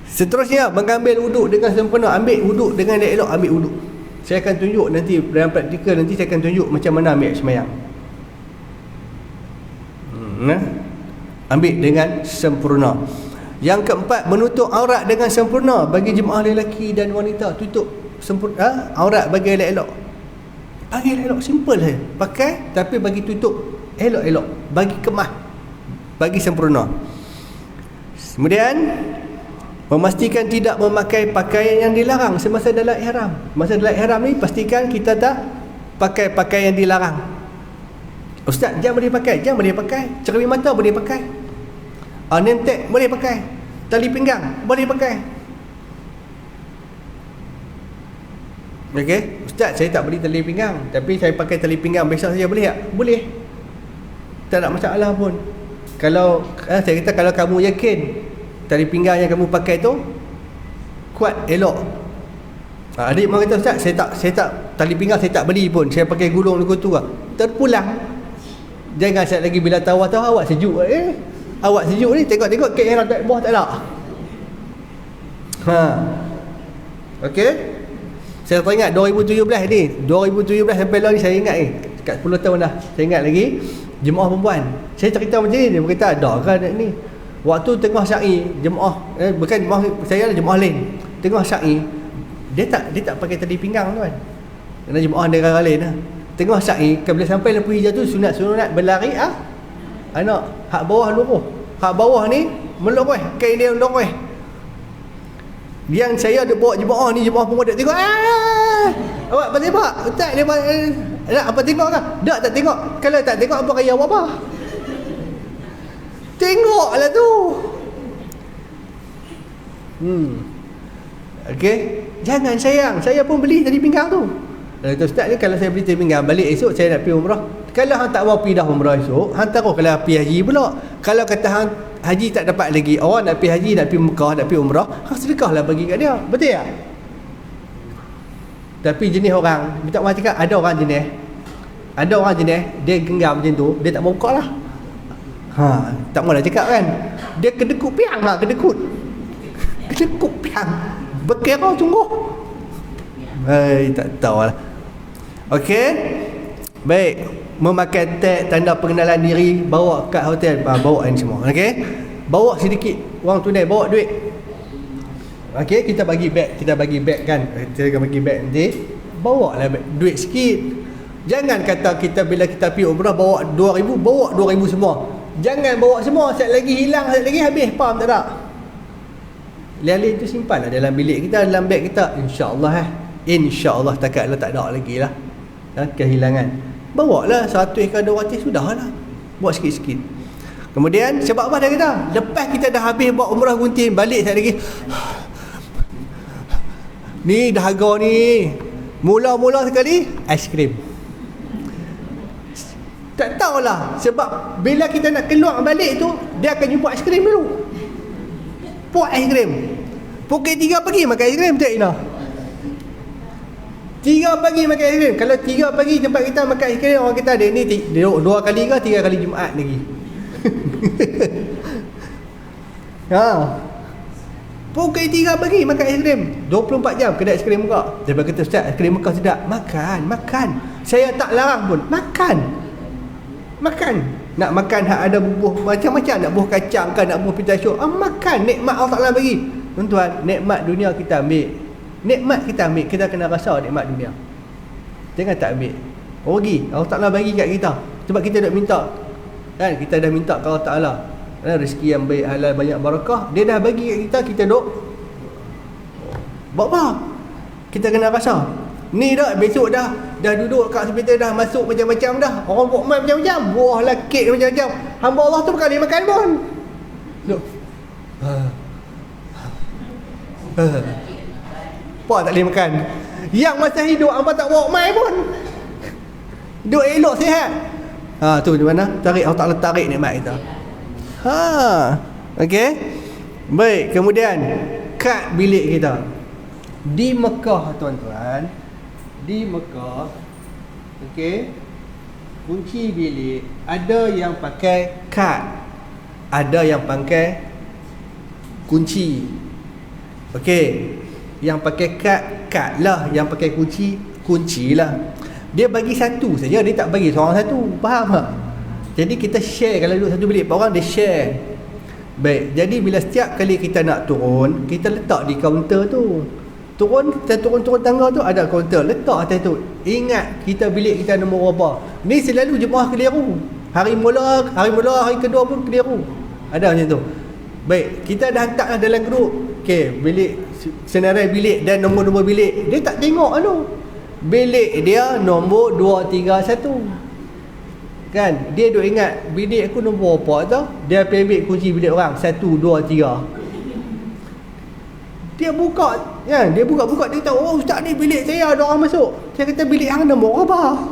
Seterusnya, mengambil wuduk dengan sempurna. Ambil wuduk dengan elok, ambil wuduk. Saya akan tunjuk nanti dalam praktikal, nanti saya akan tunjuk macam mana ambil semayang. Ambil dengan sempurna. Yang keempat, menutup aurat dengan sempurna bagi jemaah lelaki dan wanita. Tutup sempurna aurat bagi elok-elok. Bagi elok-elok, simple saja. Pakai tapi bagi tutup elok-elok, bagi kemah, bagi sempurna. Kemudian memastikan tidak memakai pakaian yang dilarang semasa dalam ihram. Masa dalam ihram ni pastikan kita tak pakai pakaian yang dilarang. Ustaz, jam boleh pakai? Jam boleh pakai. Cermin mata boleh pakai. Name tag boleh pakai. Tali pinggang boleh pakai. Okey, Ustaz, saya tak beli tali pinggang, tapi saya pakai tali pinggang biasa saja, boleh tak? Boleh. Tak ada masalah pun. Kalau saya kata, kalau kamu yakin tali pinggang yang kamu pakai tu kuat, elok. Adik mak kata, Ustaz, saya tak tali pinggang saya tak beli pun, saya pakai gulung lugu tu lah. Terpulang. Jangan saya lagi bila tahu awak sejuk. Awak sejuk ni, tengok kek yang kat bawah tak ada. Okey. Saya teringat 2017 ni, 2017 sampai lah ni saya ingat ni, dekat 10 tahun dah. Saya ingat lagi jemaah perempuan. Saya cerita macam ni, dia berkata ada kan ni. Waktu tengah syai, jemaah bukan jemaah saya, ada jemaah lain. Tengah syai, dia tak pakai tali pinggang tuan. Kerana jemaah negara lain lah. Tengah syai, bila sampai lampu hijau tu, sunat berlari anak hak bawah luruh. Hak bawah ni meloreh, kain dia meloreh. Yang saya ada bawa jemaah ni, jemaah perempuan dia tengok, awak apa tengok? Ustaz dia nak apa tengok kan? Tak tengok. Kalau tak tengok, apa kaya awak apa? Tengoklah tu. Okey, jangan sayang. Saya pun beli tadi pinggang tu. Kata Ustaz ni, kalau saya beli tadi pinggang, balik esok saya nak pergi umrah. Kalau hang tak mau pergi dah umrah esok, hang taruh kalau pergi haji pula. Kalau kata hang haji tak dapat lagi, awak nak pergi haji, nak pergi Mekah, nak pergi umrah, hang sedekahlah bagi kat dia. Betul tak? Tapi jenis orang, minta orang cakap, ada orang jenis dia genggam macam tu, dia tak mau buka lah. Tak maulah cakap kan. Dia kedekut piang lah, kedekut piang. Berkira sungguh. Tak tahu lah. Okey. Baik, memakai tag tanda pengenalan diri, bawa kad hotel, bawa ni semua. Okey. Bawa sedikit wang tunai, bawa duit. Okey, kita bagi beg kan. Kita akan bagi beg nanti. Bawa lah duit sikit. Jangan kata kita bila kita pergi umrah bawa 2,000, bawa 2,000 semua. Jangan bawa semua, sekali lagi hilang, sekali lagi habis, faham tak tak? Lali itu simpan lah dalam bilik kita, dalam beg kita. InsyaAllah InsyaAllah takatlah tak ada lagi lah kehilangan. Bawa lah 100 ke 200, sudah lah. Bawa sikit-sikit. Kemudian sebab apa dah kata? Lepas kita dah habis buat umrah gunting, balik sekali lagi. Ni dahaga ni. Mula-mula sekali aiskrim. Tak tahulah, sebab bila kita nak keluar balik tu, dia akan jumpa aiskrim dulu. Puak aiskrim. Pukul 3 pagi makan aiskrim, tak Ina? 3 pagi makan aiskrim. Kalau 3 pagi tempat kita makan aiskrim, orang kita ada ni 2 kali ke 3 kali Jumaat lagi. Pukul 3 pagi makan aiskrim. 24 jam kedai aiskrim buka. Dia kata, Ustaz, aiskrim Mekah sedap. Makan. Saya tak larang pun. Makan. Nak makan hak ada bubuh macam-macam, nak buah kacang kan, nak buah pistachio. Makan, nikmat Allah Ta'ala bagi. Tuan-tuan, nikmat dunia kita ambil. Kita kena rasa nikmat dunia. Jangan tak ambil. Rugi. Allah Ta'ala bagi kat kita. Sebab kita nak minta. Kan, kita dah minta ke Allah Ta'ala. Rezeki yang baik, halal, banyak barakah. Dia dah bagi kat kita, kita duk buat apa? Kita kena rasa. Ni dah, besok dah duduk kat hospital, dah masuk macam-macam dah. Orang buat main macam-macam. Buah lah, kek macam-macam. Hamba Allah tu bukan dia makan pun. Duk. Apa tak boleh makan? Yang masa hidup hamba tak bawa main pun. Duk elok sihat. Tu di mana? Tarik, Allah Ta'ala tarik nikmat kita. Okey. Baik, kemudian kad bilik kita. Di Mekah, tuan-tuan, di Mekah, okey, kunci bilik ada yang pakai kad, ada yang pakai kunci. Okey, yang pakai kad lah, yang pakai kunci lah. Dia bagi satu saja, dia tak bagi seorang satu. Faham tak? Jadi kita share. Kalau duduk satu bilik 4 orang, dia share. Baik, jadi bila setiap kali kita nak turun, kita letak di kaunter tu. Kita turun tangga tu, ada kaunter, letak atas tu. Ingat kita bilik kita nombor berapa. Ni selalu jemaah keliru. Hari mula, hari kedua pun keliru. Ada macam tu. Baik, kita dah hantar dalam grup. Okey, bilik, senarai bilik dan nombor-nombor bilik. Dia tak tengok tu. Bilik dia nombor 231. Kan, dia duk ingat bilik aku nombor apa tau. Dia pergi ambil kunci bilik orang 1, 2, 3. Dia buka, kan? Dia buka, dia tahu, oh Ustaz ni bilik saya ada orang masuk. Saya kata bilik hang nombor apa?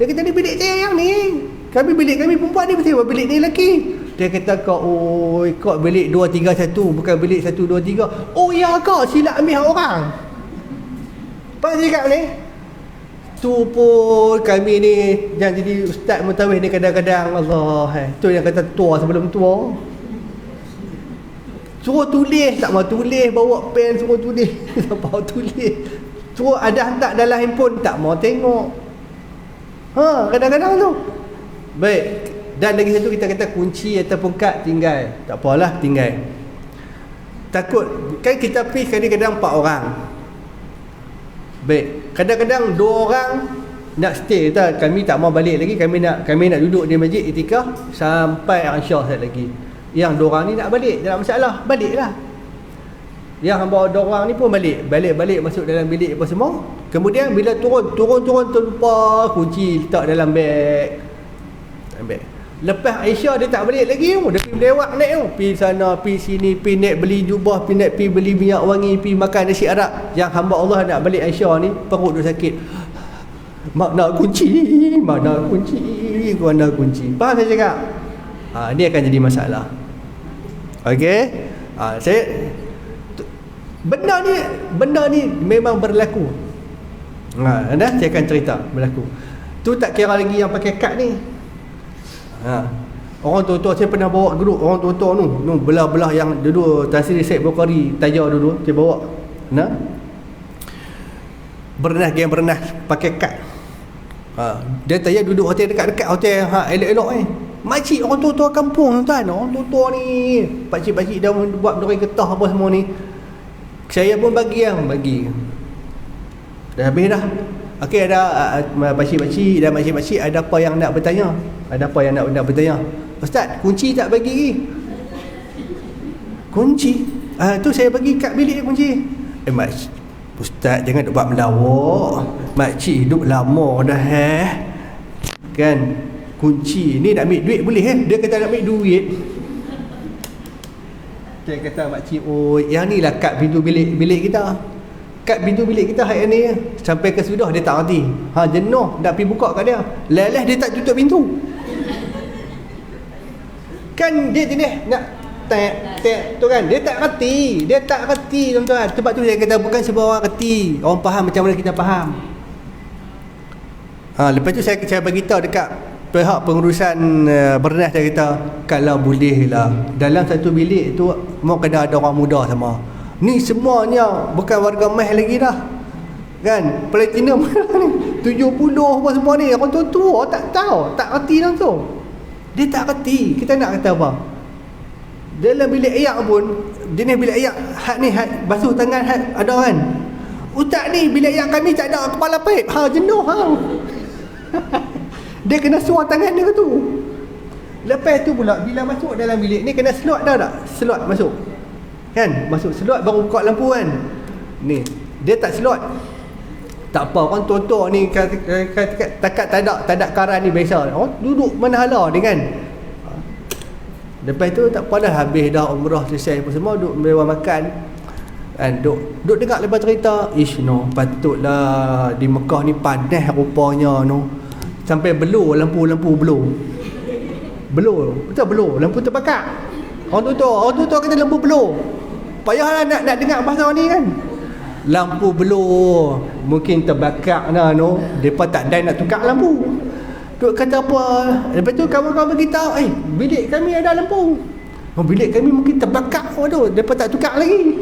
Dia kata ni bilik saya yang ni. Bilik kami perempuan ni, pasal bilik ni lelaki. Dia kata kau bilik 231, bukan bilik 1, 2, 3. Oh ya kau silap ambil hak orang. Apa cakap ni? Tu pun kami ni yang jadi ustaz mutawif ni kadang-kadang Allah, tu yang kata tua sebelum tua. Suruh tulis, tak mau tulis, bawa pen suruh tulis. Tak mau tulis. Suruh ada hantar dalam handphone, tak mau tengok. Kadang-kadang tu. Baik. Dan lagi satu, kita kata kunci ataupun kad tinggal. Tak apalah, tinggal. Takut, kan kita pergi kadang-kadang 4 orang. Baik. Kadang-kadang 2 orang nak stay, kami tak mau balik lagi, kami nak duduk di masjid itikaf sampai Aisyah sekali lagi. Yang 2 orang ni nak balik, tak ada masalah, baliklah. Yang hamba 2 orang ni pun balik masuk dalam bilik apa semua. Kemudian bila turun terlupa kunci letak dalam beg. Lepas Aisyah dia tak balik lagi, dia pergi lewat naik tu, pergi sana, pergi sini, pergi naik beli jubah, pergi beli minyak wangi, pergi makan nasi Arab. Yang hamba Allah nak balik Aisyah ni perut dia sakit. Mana kunci. Faham saya cakap? Ini akan jadi masalah. Okey? Benda ni memang berlaku. Saya akan cerita berlaku. Tu tak kira lagi yang pakai kad ni. Orang tua-tua saya pernah bawa grup orang tua-tua nu belah-belah yang dulu Tafsir Syed Bukhari taja dulu saya bawa. Nah. Berenang, geng berenang pakai kad. Dia tanya duduk hotel dekat-dekat hotel elok-elok ni. Makcik orang tua-tua kampung tuan. Orang tua-tua ni, pakcik-pakcik dah buat duri getah apa semua ni. Saya pun bagi. Dah habis dah. Okey, ada pakcik-pakcik dan makcik-makcik ada apa yang nak bertanya? Ada apa yang nak bertanya? Ustaz, kunci tak bagi? Kunci? Tu saya bagi kat bilik kunci. Makcik, Ustaz jangan duk buat melawak. Makcik hidup lama dah kan. Kunci ni nak ambil duit boleh Dia kata nak ambil duit. Saya kata makcik, oh yang ni lah kad pintu bilik kita. Kad pintu bilik kita hari ni sampai ke sudah dia tak reti. Jenuh nak pergi buka kat dia. Lelah dia tak tutup pintu. Kan dia jenis nak tek tu kan, dia tak reti tuan-tuan. Sebab tu saya kata bukan semua orang reti. Orang faham macam mana kita faham. Lepas tu saya bagi tahu dekat pihak pengurusan bernas, dia kata kalau boleh lah dalam satu bilik tu mau kena ada orang muda sama. Ni semuanya bukan warga meh lagi dah. Kan? Platinum ni 70 apa semua ni orang tua-tua tak tahu, tak reti langsung. Dia tak reti. Kita nak kata apa? Dalam bilik ayak pun, jenis bilik ayak basuh tangan ada kan. Ustaz ni bilik ayak kami tak ada kepala paip. Jenuh Dia kena suar tangan dia tu. Lepas tu pula bila masuk dalam bilik ni kena slot dah tak? Slot masuk. Kan? Masuk slot baru buka lampu kan. Ni, dia tak slot. Tak apa, orang tua-tua ni takat tak ada karan ni biasa. Duduk mana hala ni kan. Lepas tu tak apa dah, habis dah umrah selesai apa semua, duduk mewah makan. Dan duduk dengar lepas cerita, patutlah di Mekah ni panas rupanya sampai below lampu below. Betul below, lampu terbakar. Orang tua kata lampu below. Payahlah nak dengar bahasa ni kan. Lampu below mungkin terbakar depa tak dai nak tukar lampu. Duk kata apa? Lepas tu kawan-kawan beritahu, bilik kami ada lampu. Bilik kami mungkin terbakar. Waduh, depa tak tukar lagi.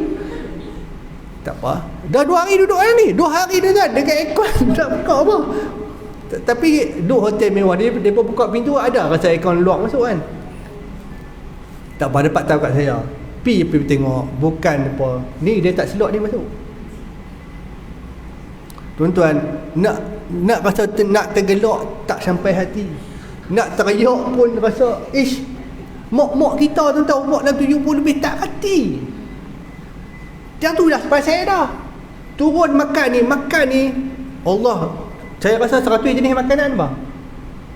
Tak apa. Dah 2 hari duduk ni. 2 hari dah kan dekat aircon tak buka apa. Tapi duduk hotel mewah dia buka pintu ada rasa aircon luar masuk kan. Tak apa, dapat tahu kat saya. Pergi tengok, bukan apa. Ni dia tak slot ni masuk. Tuan-tuan, nak rasa nak tergelak tak sampai hati. Nak teriak pun rasa mak kita tuan-tuan, umur dalam 70 lebih tak hati. Dia tu dah sampai saya dah. Turun makan ni Allah, saya rasa 100 jenis makanan bah.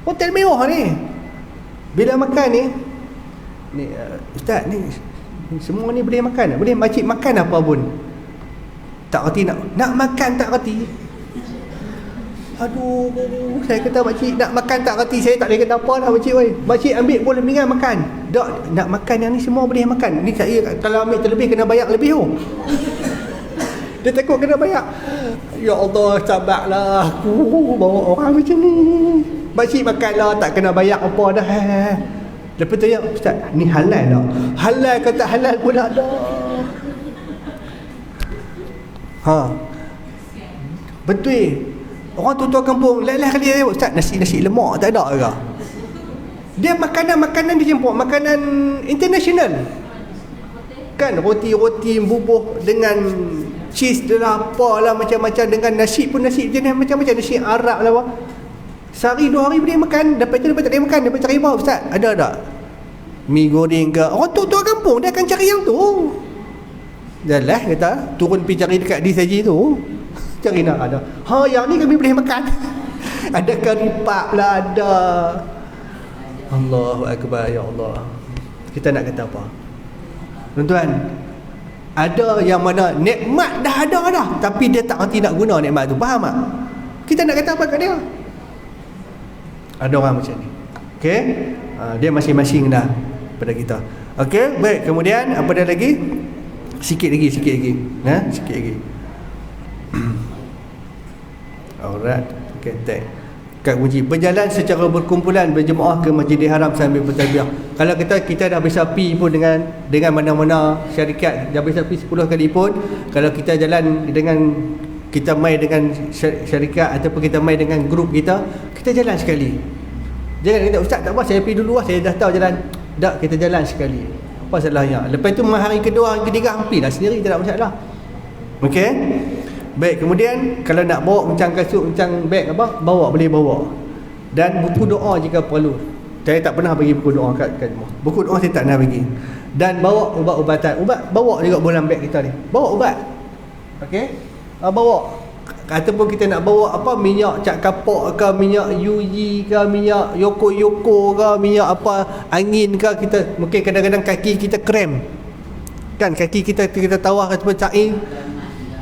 Hotel mewah ni. Bila makan ni Ustaz ni semua ni boleh makan. Boleh makcik makan apa pun. Tak reti nak makan tak reti. Aduh, saya kata makcik nak makan tak reti. Saya tak boleh kata apa dah makcik. Makcik ambil boleh mendingan makan. Tak, nak makan yang ni semua boleh makan. Ni saya kalau ambil terlebih kena bayar lebih Dia takut kena bayar. Ya Allah, sabarlah aku bawa orang macam ni. Makcik makanlah, tak kena bayar apa dah. Lepas tu ya, Ustaz, ni halal tak? Halal kata halal pula dah. Betul. Orang tua-tua kampung lelah kali dia, Ustaz, nasi lemak tak ada ke? Dia makanan dia jemput, makanan international. Kan roti-roti bubuh dengan cheese dah apalah macam-macam, dengan nasi pun nasi jenis macam-macam, nasi Arab lah apa. Sehari 2 hari boleh makan, lepas tu tak boleh makan, lepas cari bawah. Ustaz, ada tak mi goreng ke? Orang tua-tua kampung dia akan cari yang tu. Jalah kata turun pergi cari dekat di saji tu. Cari nak ada. Yang ni kami boleh makan. Ada karipak lah, ada. Allahu Akbar, ya Allah. Kita nak kata apa? Tuan-tuan, ada yang mana nikmat dah ada dah, tapi dia tak reti nak guna nikmat tu. Faham tak? Kita nak kata apa kat dia? Ada orang macam ni. Okey? Dia masing-masing dah pada kita. Okey, baik. Kemudian apa dah lagi? Sikit lagi. Sikit lagi. Alright. Okay, thank. kat kunci. Berjalan secara berkumpulan berjemaah ke Masjidil Haram sambil bertalbiyah. Kalau kita dah habis api pun dengan mana-mana syarikat, dah habis api 10 kali pun, kalau kita jalan dengan, kita mai dengan syarikat ataupun kita mai dengan grup kita jalan sekali. Jangan kata, ustaz tak apa, saya pergi dulu lah, saya dah tahu jalan. Tak, kita jalan sekali. Apa salahnya? Lepas tu hari kedua, hari ketiga ampilah sendiri, tak ada masalah. Okey. Baik, kemudian kalau nak bawa uncang kasut, uncang beg apa, boleh bawa. Dan buku doa jika perlu. Saya tak pernah bagi buku doa kat rumah. Buku doa saya tak pernah bagi. Dan bawa ubat-ubatan. Ubat bawa juga dalam beg kita ni. Bawa ubat. Okey? Bawa. Ataupun kita nak bawa apa, minyak cat kapok ke, minyak UG ke, minyak Yoko ke, minyak apa, angin ke, kita mungkin kadang-kadang kaki kita krem. Kan kaki kita tawar ataupun cair.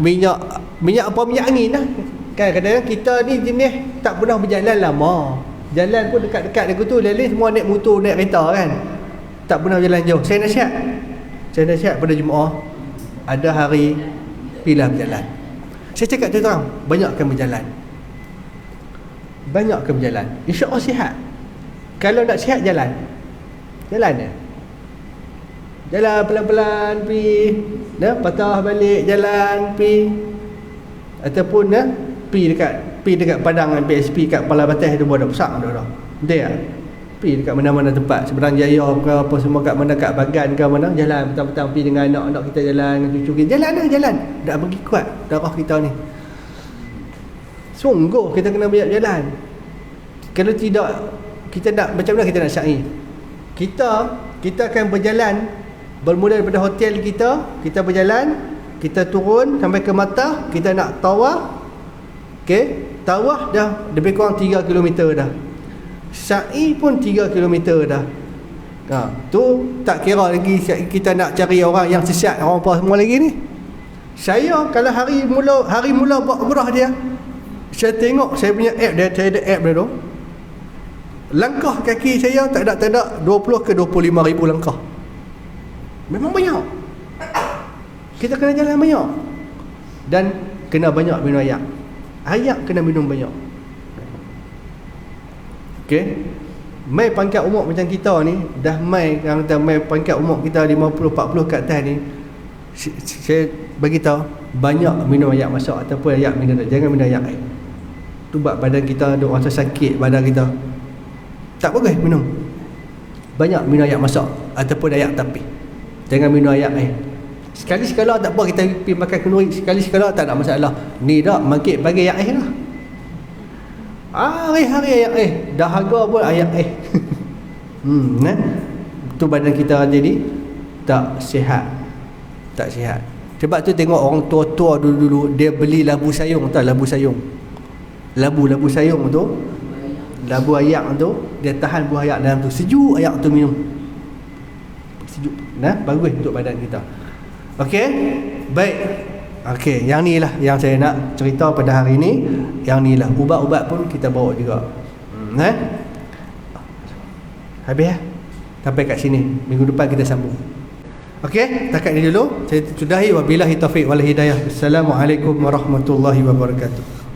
Minyak apa, minyak angin lah. Kan kadang-kadang kita ni jenis tak pernah berjalan lama. Jalan pun dekat-dekat dekat tu, lelih semua naik motor, naik kereta kan. Tak pernah berjalan jauh. Saya nasihat pada jemaah, ada hari pilih berjalan. Saya cakap terang, banyakkan berjalan. InsyaAllah sihat. Kalau nak sihat, jalan je. Jalan pelan-pelan pergi, patah balik, jalan pergi. Ataupun pergi dekat padang BSP kat Kepala Batas tu buat dah besar dah. Betul tak? Pergi dekat mana-mana tempat, Seberang Jaya ke apa semua, kat mana, kat Bagan ke mana, jalan petang-petang pergi dengan anak-anak kita, jalan dengan cucu kita. Jalan. Dah bagi kuat darah kita ni. Sungguh kita kena banyak jalan. Kalau tidak, kita nak macam mana kita nak syai? Kita akan berjalan, bermula daripada hotel kita berjalan, kita turun sampai ke Makkah, kita nak tawaf. Okey, tawaf dah lebih kurang 3 km dah. Sa'i pun 3 km dah. Tu tak kira lagi kita nak cari orang yang sesat, orang apa semua lagi ni. Saya kalau hari mula buat umrah dia, saya tengok saya punya app dia, saya ada app dia tu. Langkah kaki saya tak ada 20 ke 25 ribu langkah. Memang banyak. Kita kena jalan banyak. Dan kena banyak minum air. Air kena minum banyak. Okey. Mai pangkat umur macam kita ni, dah mai pangkat umur kita 50 40 kat atas ni, saya bagi tahu banyak minum air masak ataupun air mineral. Jangan minum air. Tu buat badan kita duk rasa sakit badan kita. Tak bagus minum. Banyak minum air masak ataupun air tapis. Jangan minum air. Sekali-sekala tak apa, kita pergi makan kenduri, sekali-sekala tak ada masalah. Ni dah makin bagi air lah. Hari-hari air. Dahaga pun air. Tu badan kita jadi tak sihat. Sebab tu tengok orang tua-tua dulu-dulu, dia beli labu sayung, tahu labu sayung. Labu sayung tu, labu ayak tu, dia tahan buah ayak dalam tu. Sejuk ayak tu minum. Sejuk. Bagus untuk badan kita. Okey, baik. Okey, yang ni lah yang saya nak cerita pada hari ni. Yang ni lah, ubat-ubat pun kita bawa juga. Habis sampai kat sini. Minggu depan kita sambung. Okey, takat ni dulu. Saya sudahi, wabillahi taufiq wal hidayah. Assalamualaikum warahmatullahi wabarakatuh.